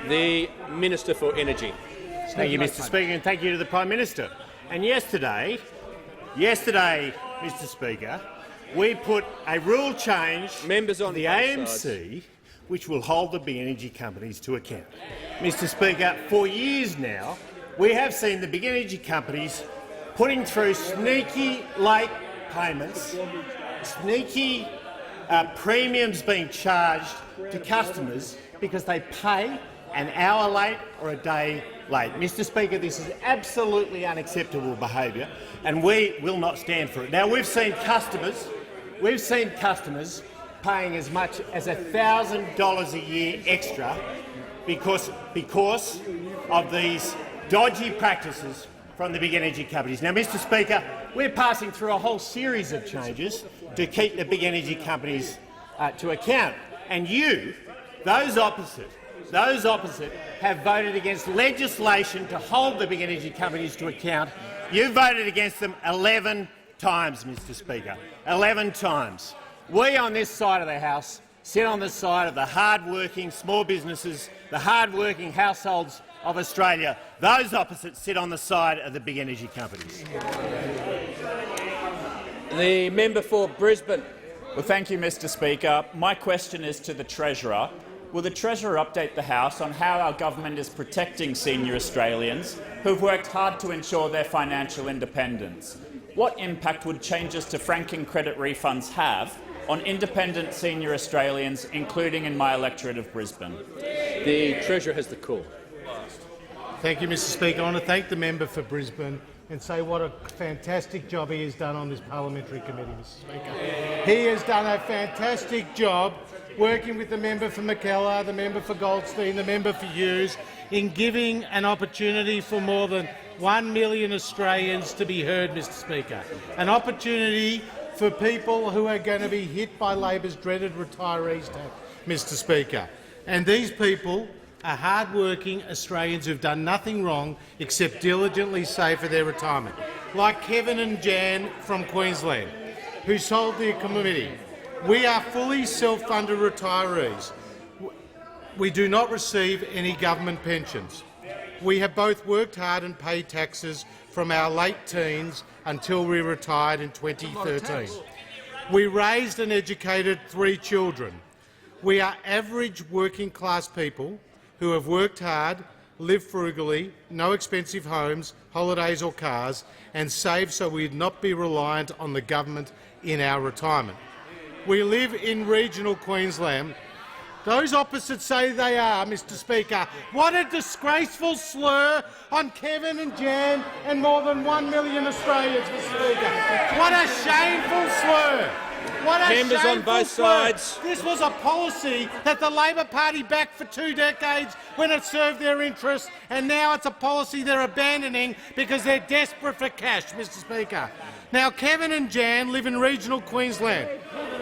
The Minister for Energy. Thank you, Mr Speaker, and thank you to the Prime Minister. And yesterday, Mr Speaker, we put a rule change to the AMC which will hold the big energy companies to account. Mr Speaker, for years now, we have seen the big energy companies putting through sneaky late payments, sneaky premiums being charged to customers because they pay an hour late or a day late. Mr Speaker, this is absolutely unacceptable behaviour, and we will not stand for it. Now, we've seen customers paying as much as $1,000 a year extra because of these dodgy practices from the big energy companies. Now, Mr Speaker, we're passing through a whole series of changes to keep the big energy companies to account, and you, those opposite, have voted against legislation to hold the big energy companies to account. You voted against them 11 times, Mr Speaker. 11 times. We on this side of the House sit on the side of the hard-working small businesses, the hard-working households of Australia. Those opposites sit on the side of the big energy companies. The member for Brisbane. Well, thank you, Mr Speaker. My question is to the Treasurer. Will the Treasurer update the House on how our government is protecting senior Australians who have worked hard to ensure their financial independence? What impact would changes to franking credit refunds have on independent senior Australians, including in my electorate of Brisbane? The Treasurer has the call. Thank you, Mr Speaker. I want to thank the member for Brisbane and say what a fantastic job he has done on this parliamentary committee, Mr Speaker. He has done a fantastic job working with the member for MACKELLAR, the member for Goldstein, the member for Hughes, in giving an opportunity for more than 1 million Australians to be heard, Mr Speaker. An opportunity for people who are going to be hit by Labor's dreaded retirees tax, Mr Speaker. And these people are hard-working Australians who've done nothing wrong except diligently save for their retirement, like Kevin and Jan from Queensland, who told the committee, "We are fully self-funded retirees. We do not receive any government pensions. We have both worked hard and paid taxes from our late teens until we retired in 2013. We raised and educated 3 children. We are average working-class people who have worked hard, lived frugally, no expensive homes, holidays or cars, and saved so we'd not be reliant on the government in our retirement. We live in regional Queensland." Those opposites say they are, Mr Speaker. What a disgraceful slur on Kevin and Jan and more than 1 million Australians, Mr Speaker. What a shameful slur. What a Members shameful on both slur. sides. This was a policy that the Labor Party backed for 2 decades when it served their interests, and now it's a policy they're abandoning because they're desperate for cash, Mr Speaker. Now, Kevin and Jan live in regional Queensland.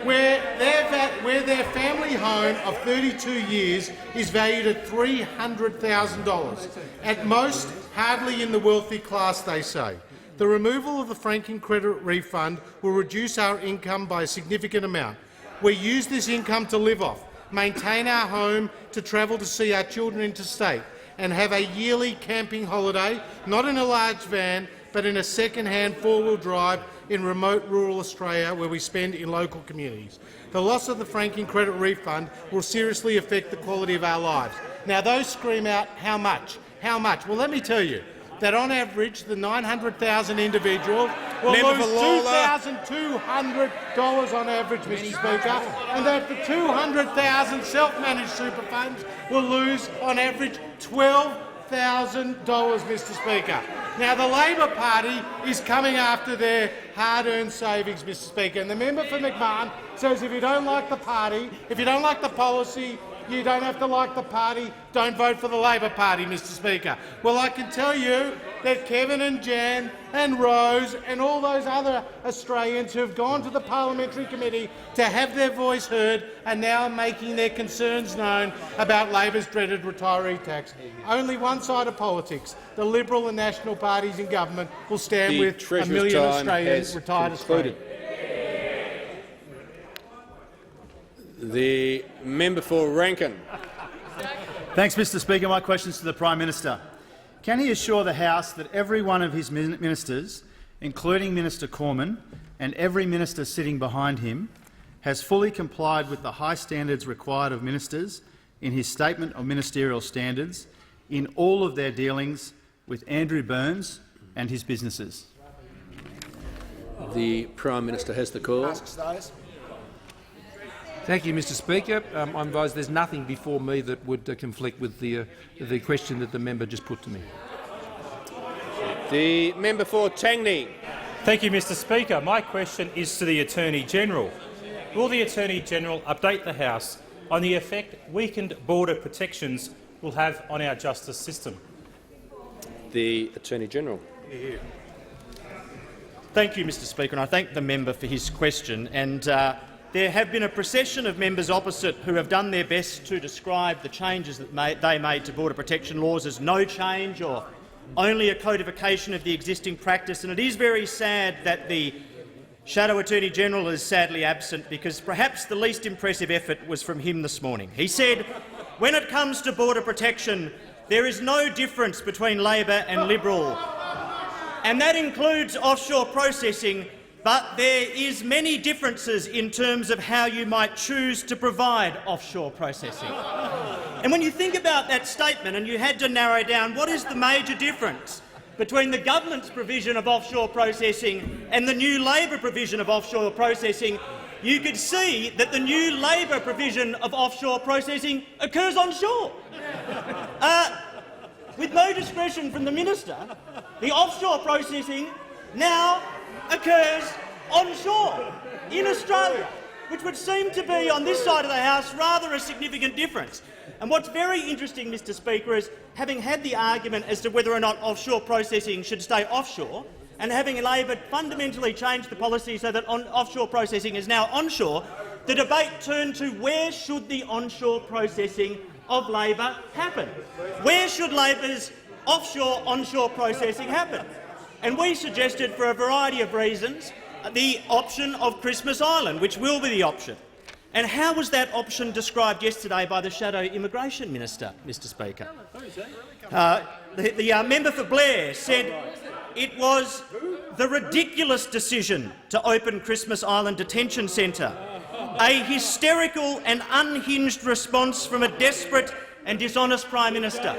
where their family home of 32 years is valued at $300,000. At most, hardly in the wealthy class, they say. The removal of the franking credit refund will reduce our income by a significant amount. We use this income to live off, maintain our home, to travel to see our children interstate, and have a yearly camping holiday, not in a large van, but in a second-hand four-wheel drive in remote rural Australia where we spend in local communities. The loss of the franking credit refund will seriously affect the quality of our lives. Now, those scream out, how much? How much? Well, let me tell you that on average the 900,000 individuals will lose $2,200 on average, Mr Speaker, and that the 200,000 self-managed super funds will lose on average $12,000, Mr Speaker. Now, the Labor Party is coming after their hard-earned savings, Mr Speaker, and the member for McMahon says if you don't like the party, if you don't like the policy, you don't have to like the party, don't vote for the Labor Party, Mr Speaker. Well, I can tell you that Kevin and Jan and Rose and all those other Australians who have gone to the Parliamentary Committee to have their voice heard are now making their concerns known about Labor's dreaded retiree tax. Only one side of politics, the Liberal and National parties in government, will stand with a million Australians, retired Australians. The member for Rankin. Thanks, Mr Speaker. My question is to the Prime Minister. Can he assure the House that every one of his ministers, including Minister Cormann and every minister sitting behind him, has fully complied with the high standards required of ministers in his Statement of Ministerial Standards in all of their dealings with Andrew Burns and his businesses? The Prime Minister has the call. Thank you, Mr Speaker. I'm advised there's nothing before me that would conflict with the question that the member just put to me. The member for Tangney. Thank you, Mr Speaker. My question is to the Attorney-General. Will the Attorney-General update the House on the effect weakened border protections will have on our justice system? The Attorney-General. Thank you, Mr Speaker, and I thank the member for his question. And there have been a procession of members opposite who have done their best to describe the changes that they made to border protection laws as no change or only a codification of the existing practice. And it is very sad that the Shadow Attorney-General is sadly absent, because perhaps the least impressive effort was from him this morning. He said, when it comes to border protection, there is no difference between Labor and Liberal, and that includes offshore processing. But there is many differences in terms of how you might choose to provide offshore processing. And when you think about that statement and you had to narrow down what is the major difference between the government's provision of offshore processing and the new Labor provision of offshore processing, you could see that the new Labor provision of offshore processing occurs onshore. With no discretion from the minister, the offshore processing now occurs onshore in Australia, which would seem to be, on this side of the House, rather a significant difference. And what's very interesting, Mr Speaker, is having had the argument as to whether or not offshore processing should stay offshore, and having Labor fundamentally changed the policy so that offshore processing is now onshore, the debate turned to where should the onshore processing of Labor happen? Where should Labor's offshore-onshore processing happen? And we suggested, for a variety of reasons, the option of Christmas Island, which will be the option. And how was that option described yesterday by the Shadow Immigration Minister, Mr Speaker? The member for Blair said it was the ridiculous decision to open Christmas Island Detention Centre, a hysterical and unhinged response from a desperate and dishonest Prime Minister.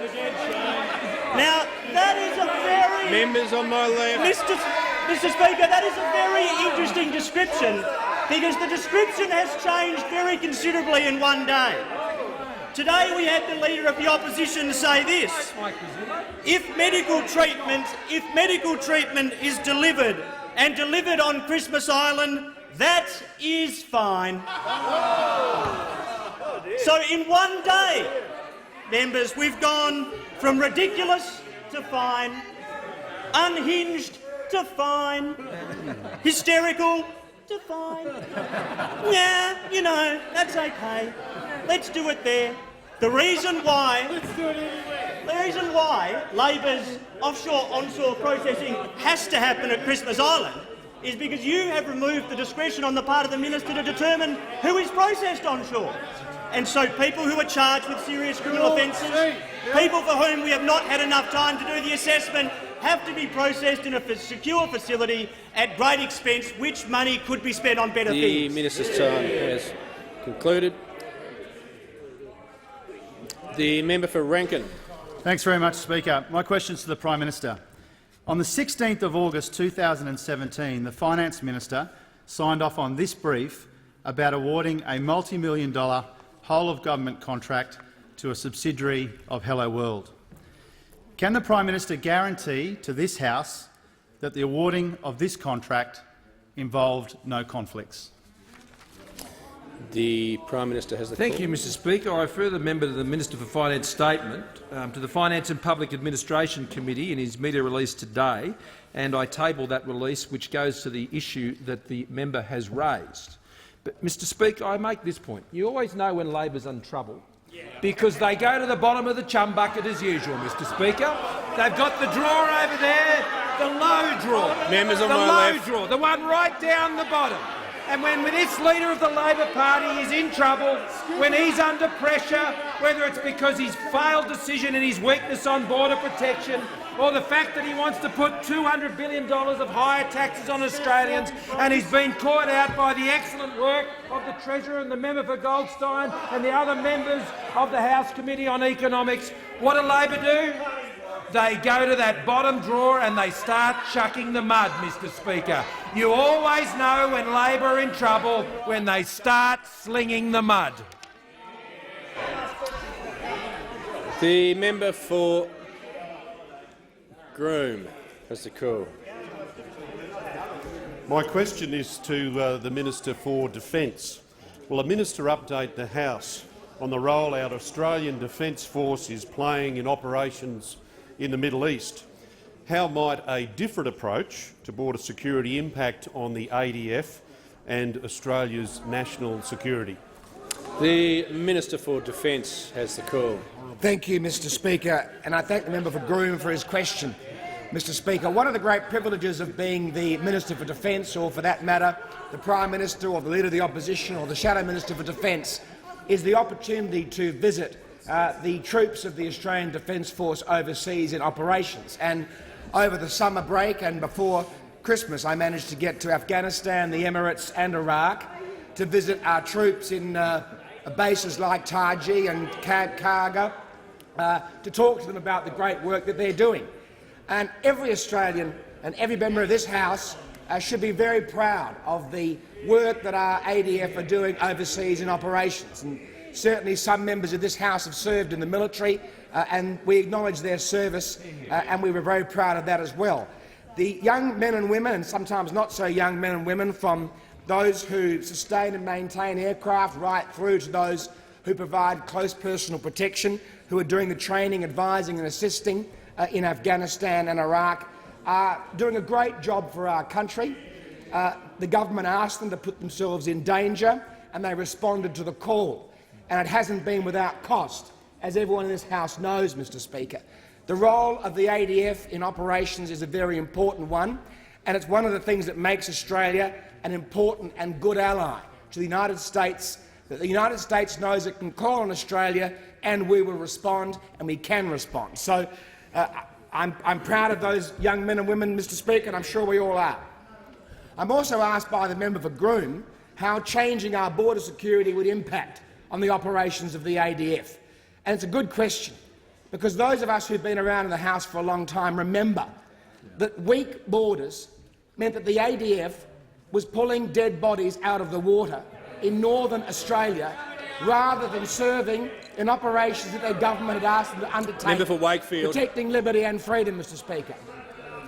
Now, that is a very— Members on my left. Mr Speaker, that is a very interesting description, because the description has changed very considerably in one day. Today we had the Leader of the Opposition say this: if medical treatment is delivered and delivered on Christmas Island, that is fine. So in one day, members, we've gone from ridiculous to fine, unhinged to fine, hysterical Define. Yeah, you know, that's okay. Let's do it there. The reason why Labor's offshore-onshore processing has to happen at Christmas Island is because you have removed the discretion on the part of the minister to determine who is processed onshore. And so people who are charged with serious criminal offences, people for whom we have not had enough time to do the assessment, have to be processed in a secure facility at great expense, which money could be spent on better things. The minister's time has concluded. The member for Rankin. Thanks very much, Speaker. My question is to the Prime Minister. On the 16th of August 2017, the Finance Minister signed off on this brief about awarding a multi-million-dollar whole-of-government contract to a subsidiary of Hello World. Can the Prime Minister guarantee to this House that the awarding of this contract involved no conflicts? The Prime Minister has the Thank floor. you, Mr Speaker. I refer the member to the Minister for Finance statement to the Finance and Public Administration Committee in his media release today, and I table that release, which goes to the issue that the member has raised. But, Mr Speaker, I make this point. You always know when Labor's in trouble because they go to the bottom of the chum bucket as usual, Mr Speaker. They've got the drawer over there, the low drawer. Members on the my low left. drawer, the one right down the bottom. And when this leader of the Labor Party is in trouble, when he's under pressure, whether it's because he's failed decision and his weakness on border protection, or the fact that he wants to put $200 billion of higher taxes on Australians, and he's been caught out by the excellent work of the Treasurer and the member for Goldstein and the other members of the House Committee on Economics, what do Labor do? They go to that bottom drawer and they start chucking the mud, Mr Speaker. You always know when Labor are in trouble when they start slinging the mud. The member for Groom has the call. My question is to the Minister for Defence. Will the minister update the House on the role our Australian Defence Force is playing in operations in the Middle East? How might a different approach to border security impact on the ADF and Australia's national security? The Minister for Defence has the call. Thank you, Mr Speaker, and I thank the member for Groom for his question. Mr Speaker, one of the great privileges of being the Minister for Defence, or for that matter the Prime Minister or the Leader of the Opposition or the Shadow Minister for Defence, is the opportunity to visit the troops of the Australian Defence Force overseas in operations. And over the summer break and before Christmas, I managed to get to Afghanistan, the Emirates and Iraq to visit our troops in bases like Taji and Camp Karga, to talk to them about the great work that they're doing. And every Australian and every member of this House should be very proud of the work that our ADF are doing overseas in operations. And certainly some members of this House have served in the military, and we acknowledge their service, and we were very proud of that as well. The young men and women, and sometimes not so young men and women, from those who sustain and maintain aircraft right through to those who provide close personal protection, who are doing the training, advising and assisting in Afghanistan and Iraq, are doing a great job for our country. The government asked them to put themselves in danger, and they responded to the call. And it hasn't been without cost, as everyone in this House knows, Mr Speaker. The role of the ADF in operations is a very important one, and it's one of the things that makes Australia an important and good ally to the United States, that the United States knows it can call on Australia and we will respond, and we can respond. So I'm proud of those young men and women, Mr Speaker, and I'm sure we all are. I'm also asked by the member for Groom how changing our border security would impact on the operations of the ADF. And it's a good question, because those of us who've been around in the House for a long time remember that weak borders meant that the ADF was pulling dead bodies out of the water in northern Australia rather than serving in operations that their government had asked them to undertake, Member for Wakefield. protecting liberty and freedom, Mr Speaker.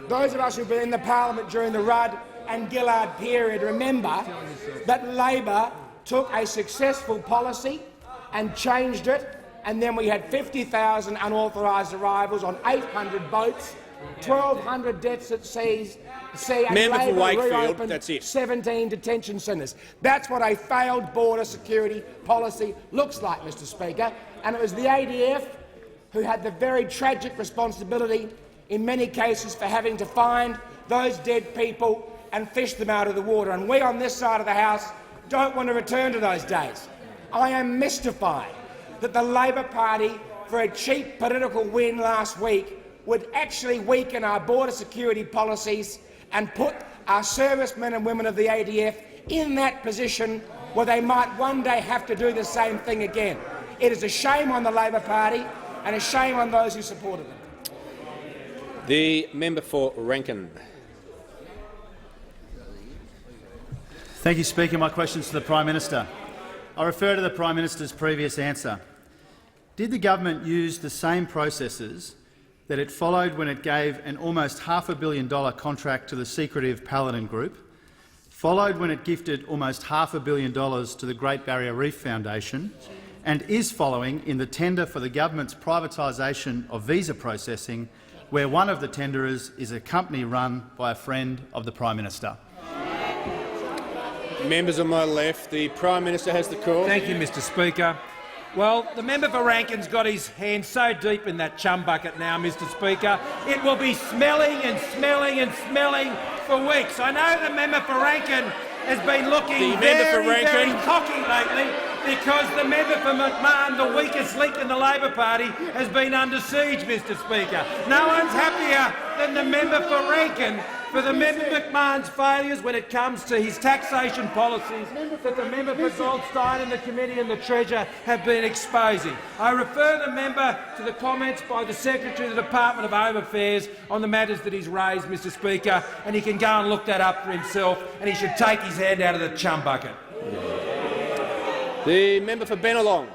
Those of us who've been in the parliament during the Rudd and Gillard period remember that Labor took a successful policy and changed it, and then we had 50,000 unauthorised arrivals on 800 boats 1,200 deaths at sea, and Member for Labor Wakefield, reopened that's it. 17 detention centres. That's what a failed border security policy looks like, Mr Speaker. And it was the ADF who had the very tragic responsibility, in many cases, for having to find those dead people and fish them out of the water. And we on this side of the House don't want to return to those days. I am mystified that the Labor Party, for a cheap political win last week, would actually weaken our border security policies and put our servicemen and women of the ADF in that position where they might one day have to do the same thing again. It is a shame on the Labor Party and a shame on those who supported them. The member for Rankin. Thank you, Speaker. My question is to the Prime Minister. I refer to the Prime Minister's previous answer. Did the government use the same processes that it followed when it gave an almost $500 million contract to the secretive Paladin Group, followed when it gifted almost $500 million to the Great Barrier Reef Foundation, and is following in the tender for the government's privatisation of visa processing, where one of the tenderers is a company run by a friend of the Prime Minister? Members on my left, the Prime Minister has the call. Thank you, Mr Speaker. Well, the member for Rankin's got his hand so deep in that chum bucket now, Mr Speaker, it will be smelling and smelling and smelling for weeks. I know the member for Rankin has been looking very cocky lately because the member for McMahon, the weakest link in the Labor Party, has been under siege, Mr Speaker. No one's happier than the member for Rankin for the member McMahon's failures when it comes to his taxation policies that the member for Goldstein and the committee and the Treasurer have been exposing. I refer the member to the comments by the Secretary of the Department of Home Affairs on the matters that he's raised, Mr Speaker, and he can go and look that up for himself, and he should take his hand out of the chum bucket. The member for Bennelong.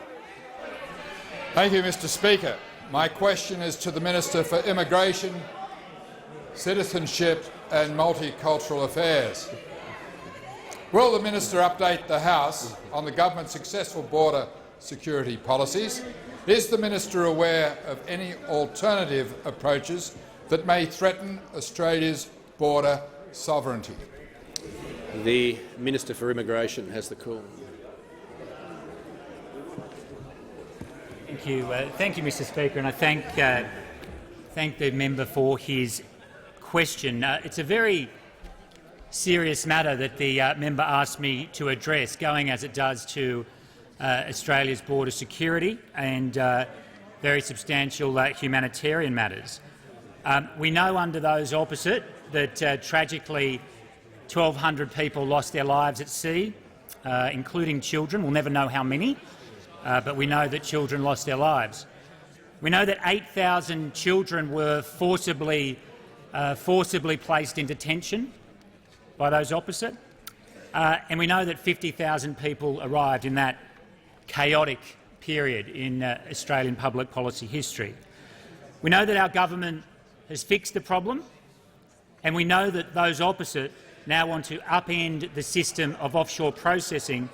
Thank you, Mr Speaker. My question is to the Minister for Immigration, Citizenship and Multicultural Affairs. Will the Minister update the House on the government's successful border security policies? Is the Minister aware of any alternative approaches that may threaten Australia's border sovereignty? The Minister for Immigration has the call. Thank you, Mr Speaker, and I thank the member for his question. It's a very serious matter that the member asked me to address, going as it does to Australia's border security and very substantial humanitarian matters. We know under those opposite that tragically 1,200 people lost their lives at sea, including children. We'll never know how many, but we know that children lost their lives. We know that 8,000 children were forcibly placed in detention by those opposite, and we know that 50,000 people arrived in that chaotic period in Australian public policy history. We know that our government has fixed the problem, and we know that those opposite now want to upend the system of offshore processing,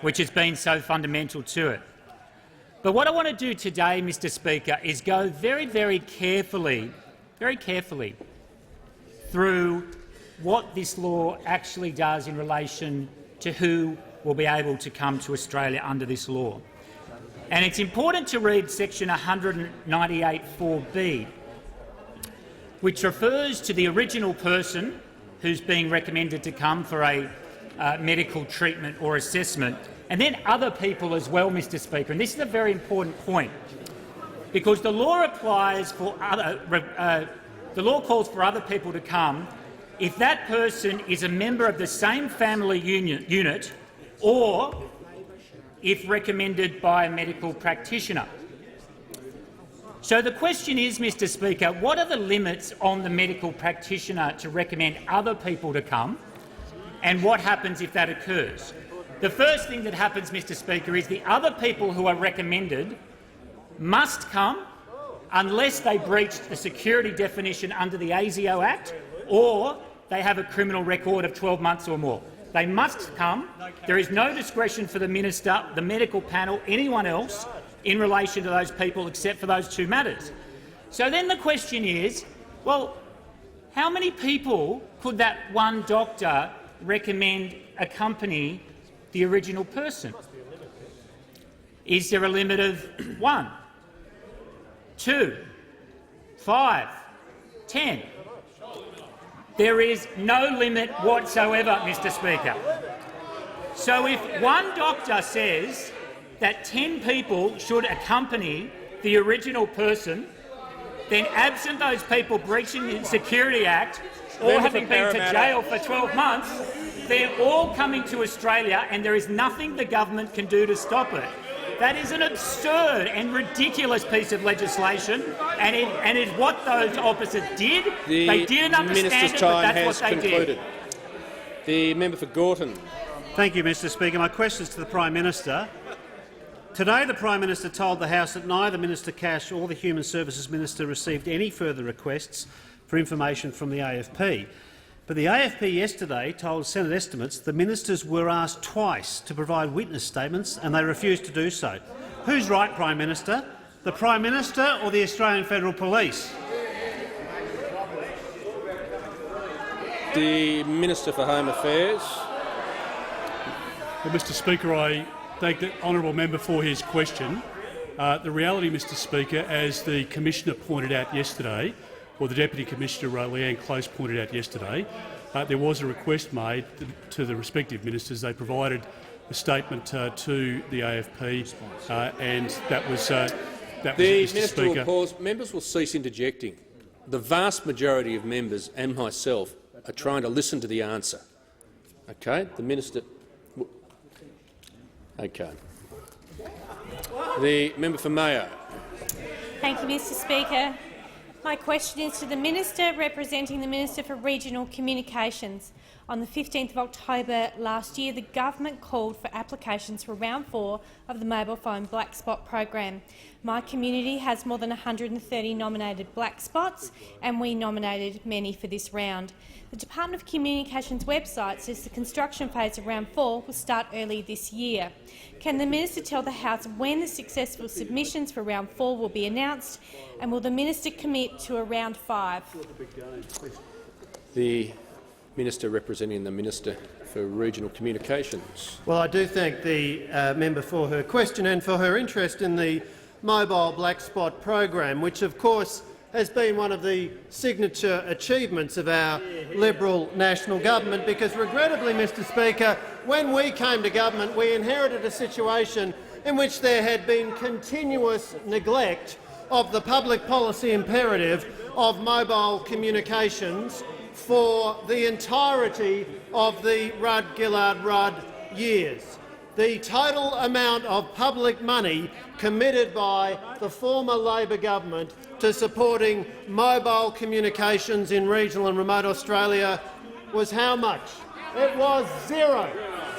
which has been so fundamental to it. But what I want to do today, Mr Speaker, is go very carefully through what this law actually does in relation to who will be able to come to Australia under this law. And it's important to read section 198(4)(b), which refers to the original person who's being recommended to come for a medical treatment or assessment, and then other people as well, Mr Speaker. And this is a very important point, because the law applies for the law calls for other people to come if that person is a member of the same family unit or if recommended by a medical practitioner. So the question is, Mr Speaker, what are the limits on the medical practitioner to recommend other people to come, and what happens if that occurs? The first thing that happens, Mr Speaker, is the other people who are recommended must come unless they breached the security definition under the ASIO Act or they have a criminal record of 12 months or more. They must come. There is no discretion for the minister, the medical panel, anyone else in relation to those people except for those two matters. So then the question is, Well, how many people could that one doctor recommend accompany the original person? Is there a limit of 1, 2, 5, 10? There is no limit whatsoever, Mr Speaker. So if one doctor says that 10 people should accompany the original person, then absent those people breaching the Security Act or having been to jail for 12 months, they're all coming to Australia and there is nothing the government can do to stop it. That is an absurd and ridiculous piece of legislation, and it's what those officers did. They didn't understand it, but that's what they did. The member for Gorton. Thank you, Mr Speaker. My question is to the Prime Minister. Today the Prime Minister told the House that neither Minister Cash or the Human Services Minister received any further requests for information from the AFP. But the AFP yesterday told Senate estimates the ministers were asked twice to provide witness statements and they refused to do so. Who's right, Prime Minister? The Prime Minister or the Australian Federal Police? The Minister for Home Affairs. Well, Mr Speaker, I thank the honourable member for his question. The reality, Mr Speaker, as the Commissioner pointed out yesterday, or the Deputy Commissioner Leanne Close pointed out yesterday, there was a request made to the respective ministers. They provided a statement to the AFP, and that was it, The Mr Minister Speaker. will pause. Members will cease interjecting. The vast majority of members and myself are trying to listen to the answer. Okay, the Minister. Okay. The member for Mayo. Thank you, Mr Speaker. My question is to the Minister representing the Minister for Regional Communications. On the 15th of October last year, the government called for applications for round 4 of the mobile phone black spot program. My community has more than 130 nominated black spots, and we nominated many for this round. The Department of Communications website says the construction phase of round 4 will start early this year. Can the Minister tell the House when the successful submissions for round 4 will be announced, and will the Minister commit to a round 5? The Minister representing the Minister for Regional Communications. Well, I do thank the member for her question and for her interest in the mobile black spot program, which of course has been one of the signature achievements of our Liberal national government, because regrettably, Mr Speaker, when we came to government we inherited a situation in which there had been continuous neglect of the public policy imperative of mobile communications for the entirety of the Rudd-Gillard-Rudd years. The total amount of public money committed by the former Labor government to supporting mobile communications in regional and remote Australia was how much? It was zero.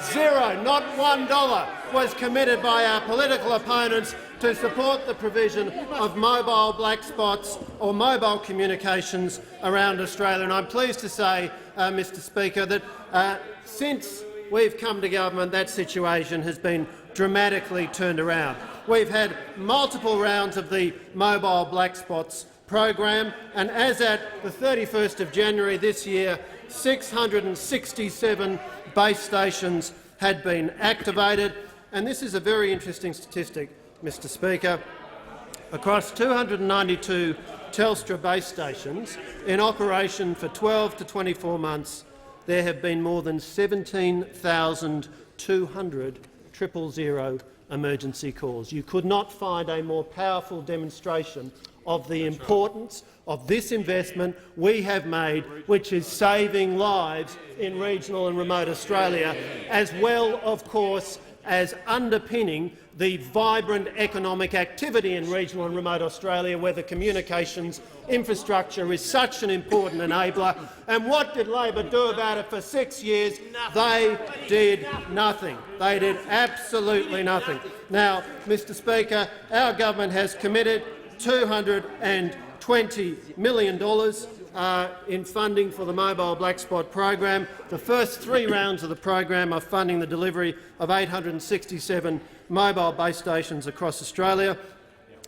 Zero, not $1 was committed by our political opponents to support the provision of mobile black spots or mobile communications around Australia. And I'm pleased to say, Mr Speaker, that since we've come to government, that situation has been dramatically turned around. We've had multiple rounds of the mobile black spots program, and as at the 31st of January this year, 667 base stations had been activated. And this is a very interesting statistic, Mr Speaker. Across 292 Telstra base stations in operation for 12 to 24 months, there have been more than 17,200 000 emergency calls. You could not find a more powerful demonstration of the importance of this investment we have made, which is saving lives in regional and remote Australia, as well, of course, as underpinning the vibrant economic activity in regional and remote Australia, where the communications infrastructure is such an important enabler. And what did Labor do about it for 6 years? They did nothing. They did absolutely nothing. Now, Mr Speaker, our government has committed $220 million in funding for the mobile black spot program. The first 3 rounds of the program are funding the delivery of 867 mobile base stations across Australia.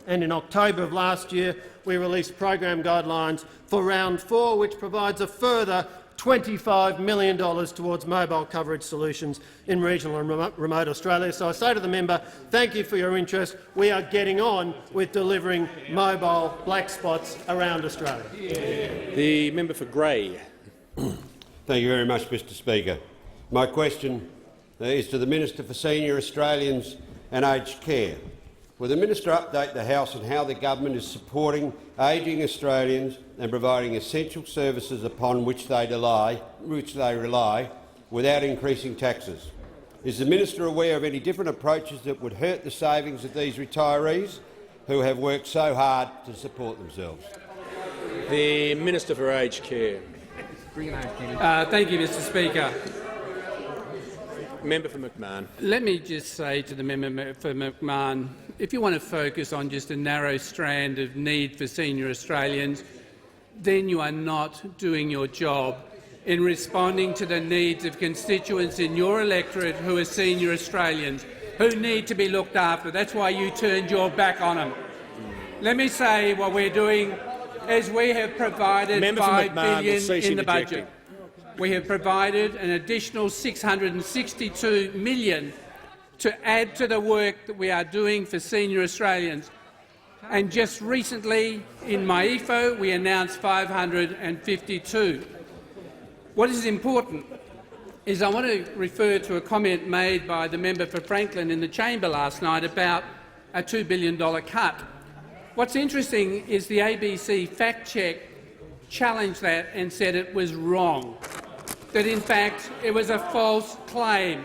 and in October of last year we released program guidelines for round 4, which provides a further $25 million towards mobile coverage solutions in regional and remote Australia. So I say to the member, thank you for your interest. We are getting on with delivering mobile black spots around Australia. The member for Grey. Thank you very much, Mr Speaker. My question is to the Minister for Senior Australians and Aged Care. Will the minister update the House on how the government is supporting ageing Australians and providing essential services upon which they rely without increasing taxes? Is the minister aware of any different approaches that would hurt the savings of these retirees who have worked so hard to support themselves? The Minister for Aged Care. Thank you, Mr Speaker. Member for McMahon. Let me just say to the member for McMahon, if you want to focus on just a narrow strand of need for senior Australians, then you are not doing your job in responding to the needs of constituents in your electorate who are senior Australians, who need to be looked after. That's why you turned your back on them. Let me say what we're doing is we have provided $5 billion in the budget. We have provided an additional $662 million to add to the work that we are doing for senior Australians. And just recently, in MYEFO, we announced 552. What is important is I want to refer to a comment made by the member for Franklin in the chamber last night about a $2 billion cut. What's interesting is the ABC fact check challenged that and said it was wrong, that in fact it was a false claim.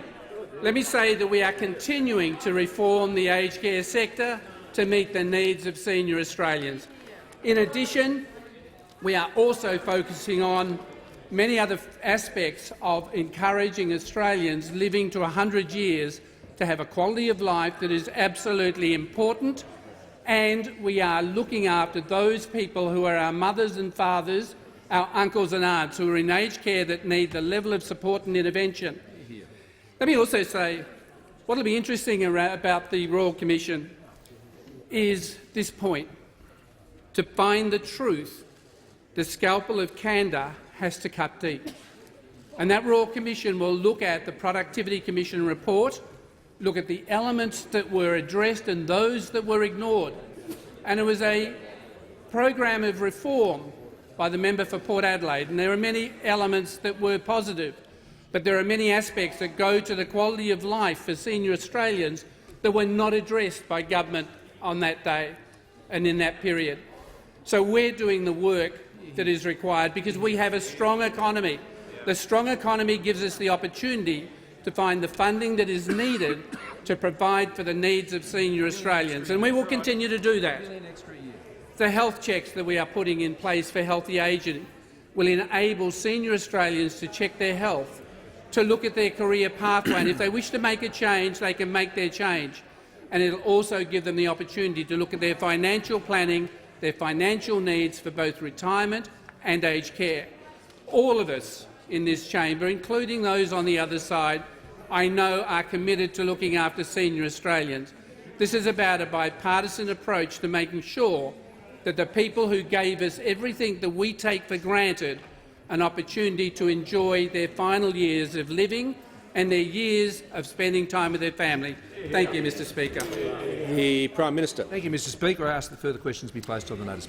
Let me say that we are continuing to reform the aged care sector to meet the needs of senior Australians. In addition, we are also focusing on many other aspects of encouraging Australians living to 100 years to have a quality of life that is absolutely important, and we are looking after those people who are our mothers and fathers, our uncles and aunts who are in aged care that need the level of support and intervention. Let me also say what will be interesting about the Royal Commission is this point. To find the truth, the scalpel of candour has to cut deep. And that Royal Commission will look at the Productivity Commission report, look at the elements that were addressed and those that were ignored. And it was a program of reform by the member for Port Adelaide, and there are many elements that were positive, but there are many aspects that go to the quality of life for senior Australians that were not addressed by government on that day and in that period. So we're doing the work that is required because we have a strong economy. The strong economy gives us the opportunity to find the funding that is needed to provide for the needs of senior Australians, and we will continue to do that. The health checks that we are putting in place for healthy ageing will enable senior Australians to check their health, to look at their career pathway, and if they wish to make a change, they can make their change. And it will also give them the opportunity to look at their financial planning, their financial needs for both retirement and aged care. All of us in this chamber, including those on the other side, I know are committed to looking after senior Australians. This is about a bipartisan approach to making sure that the people who gave us everything that we take for granted an opportunity to enjoy their final years of living and their years of spending time with their family. Thank you, Mr Speaker. The Prime Minister. Thank you, Mr Speaker. I ask that further questions be placed on the notice.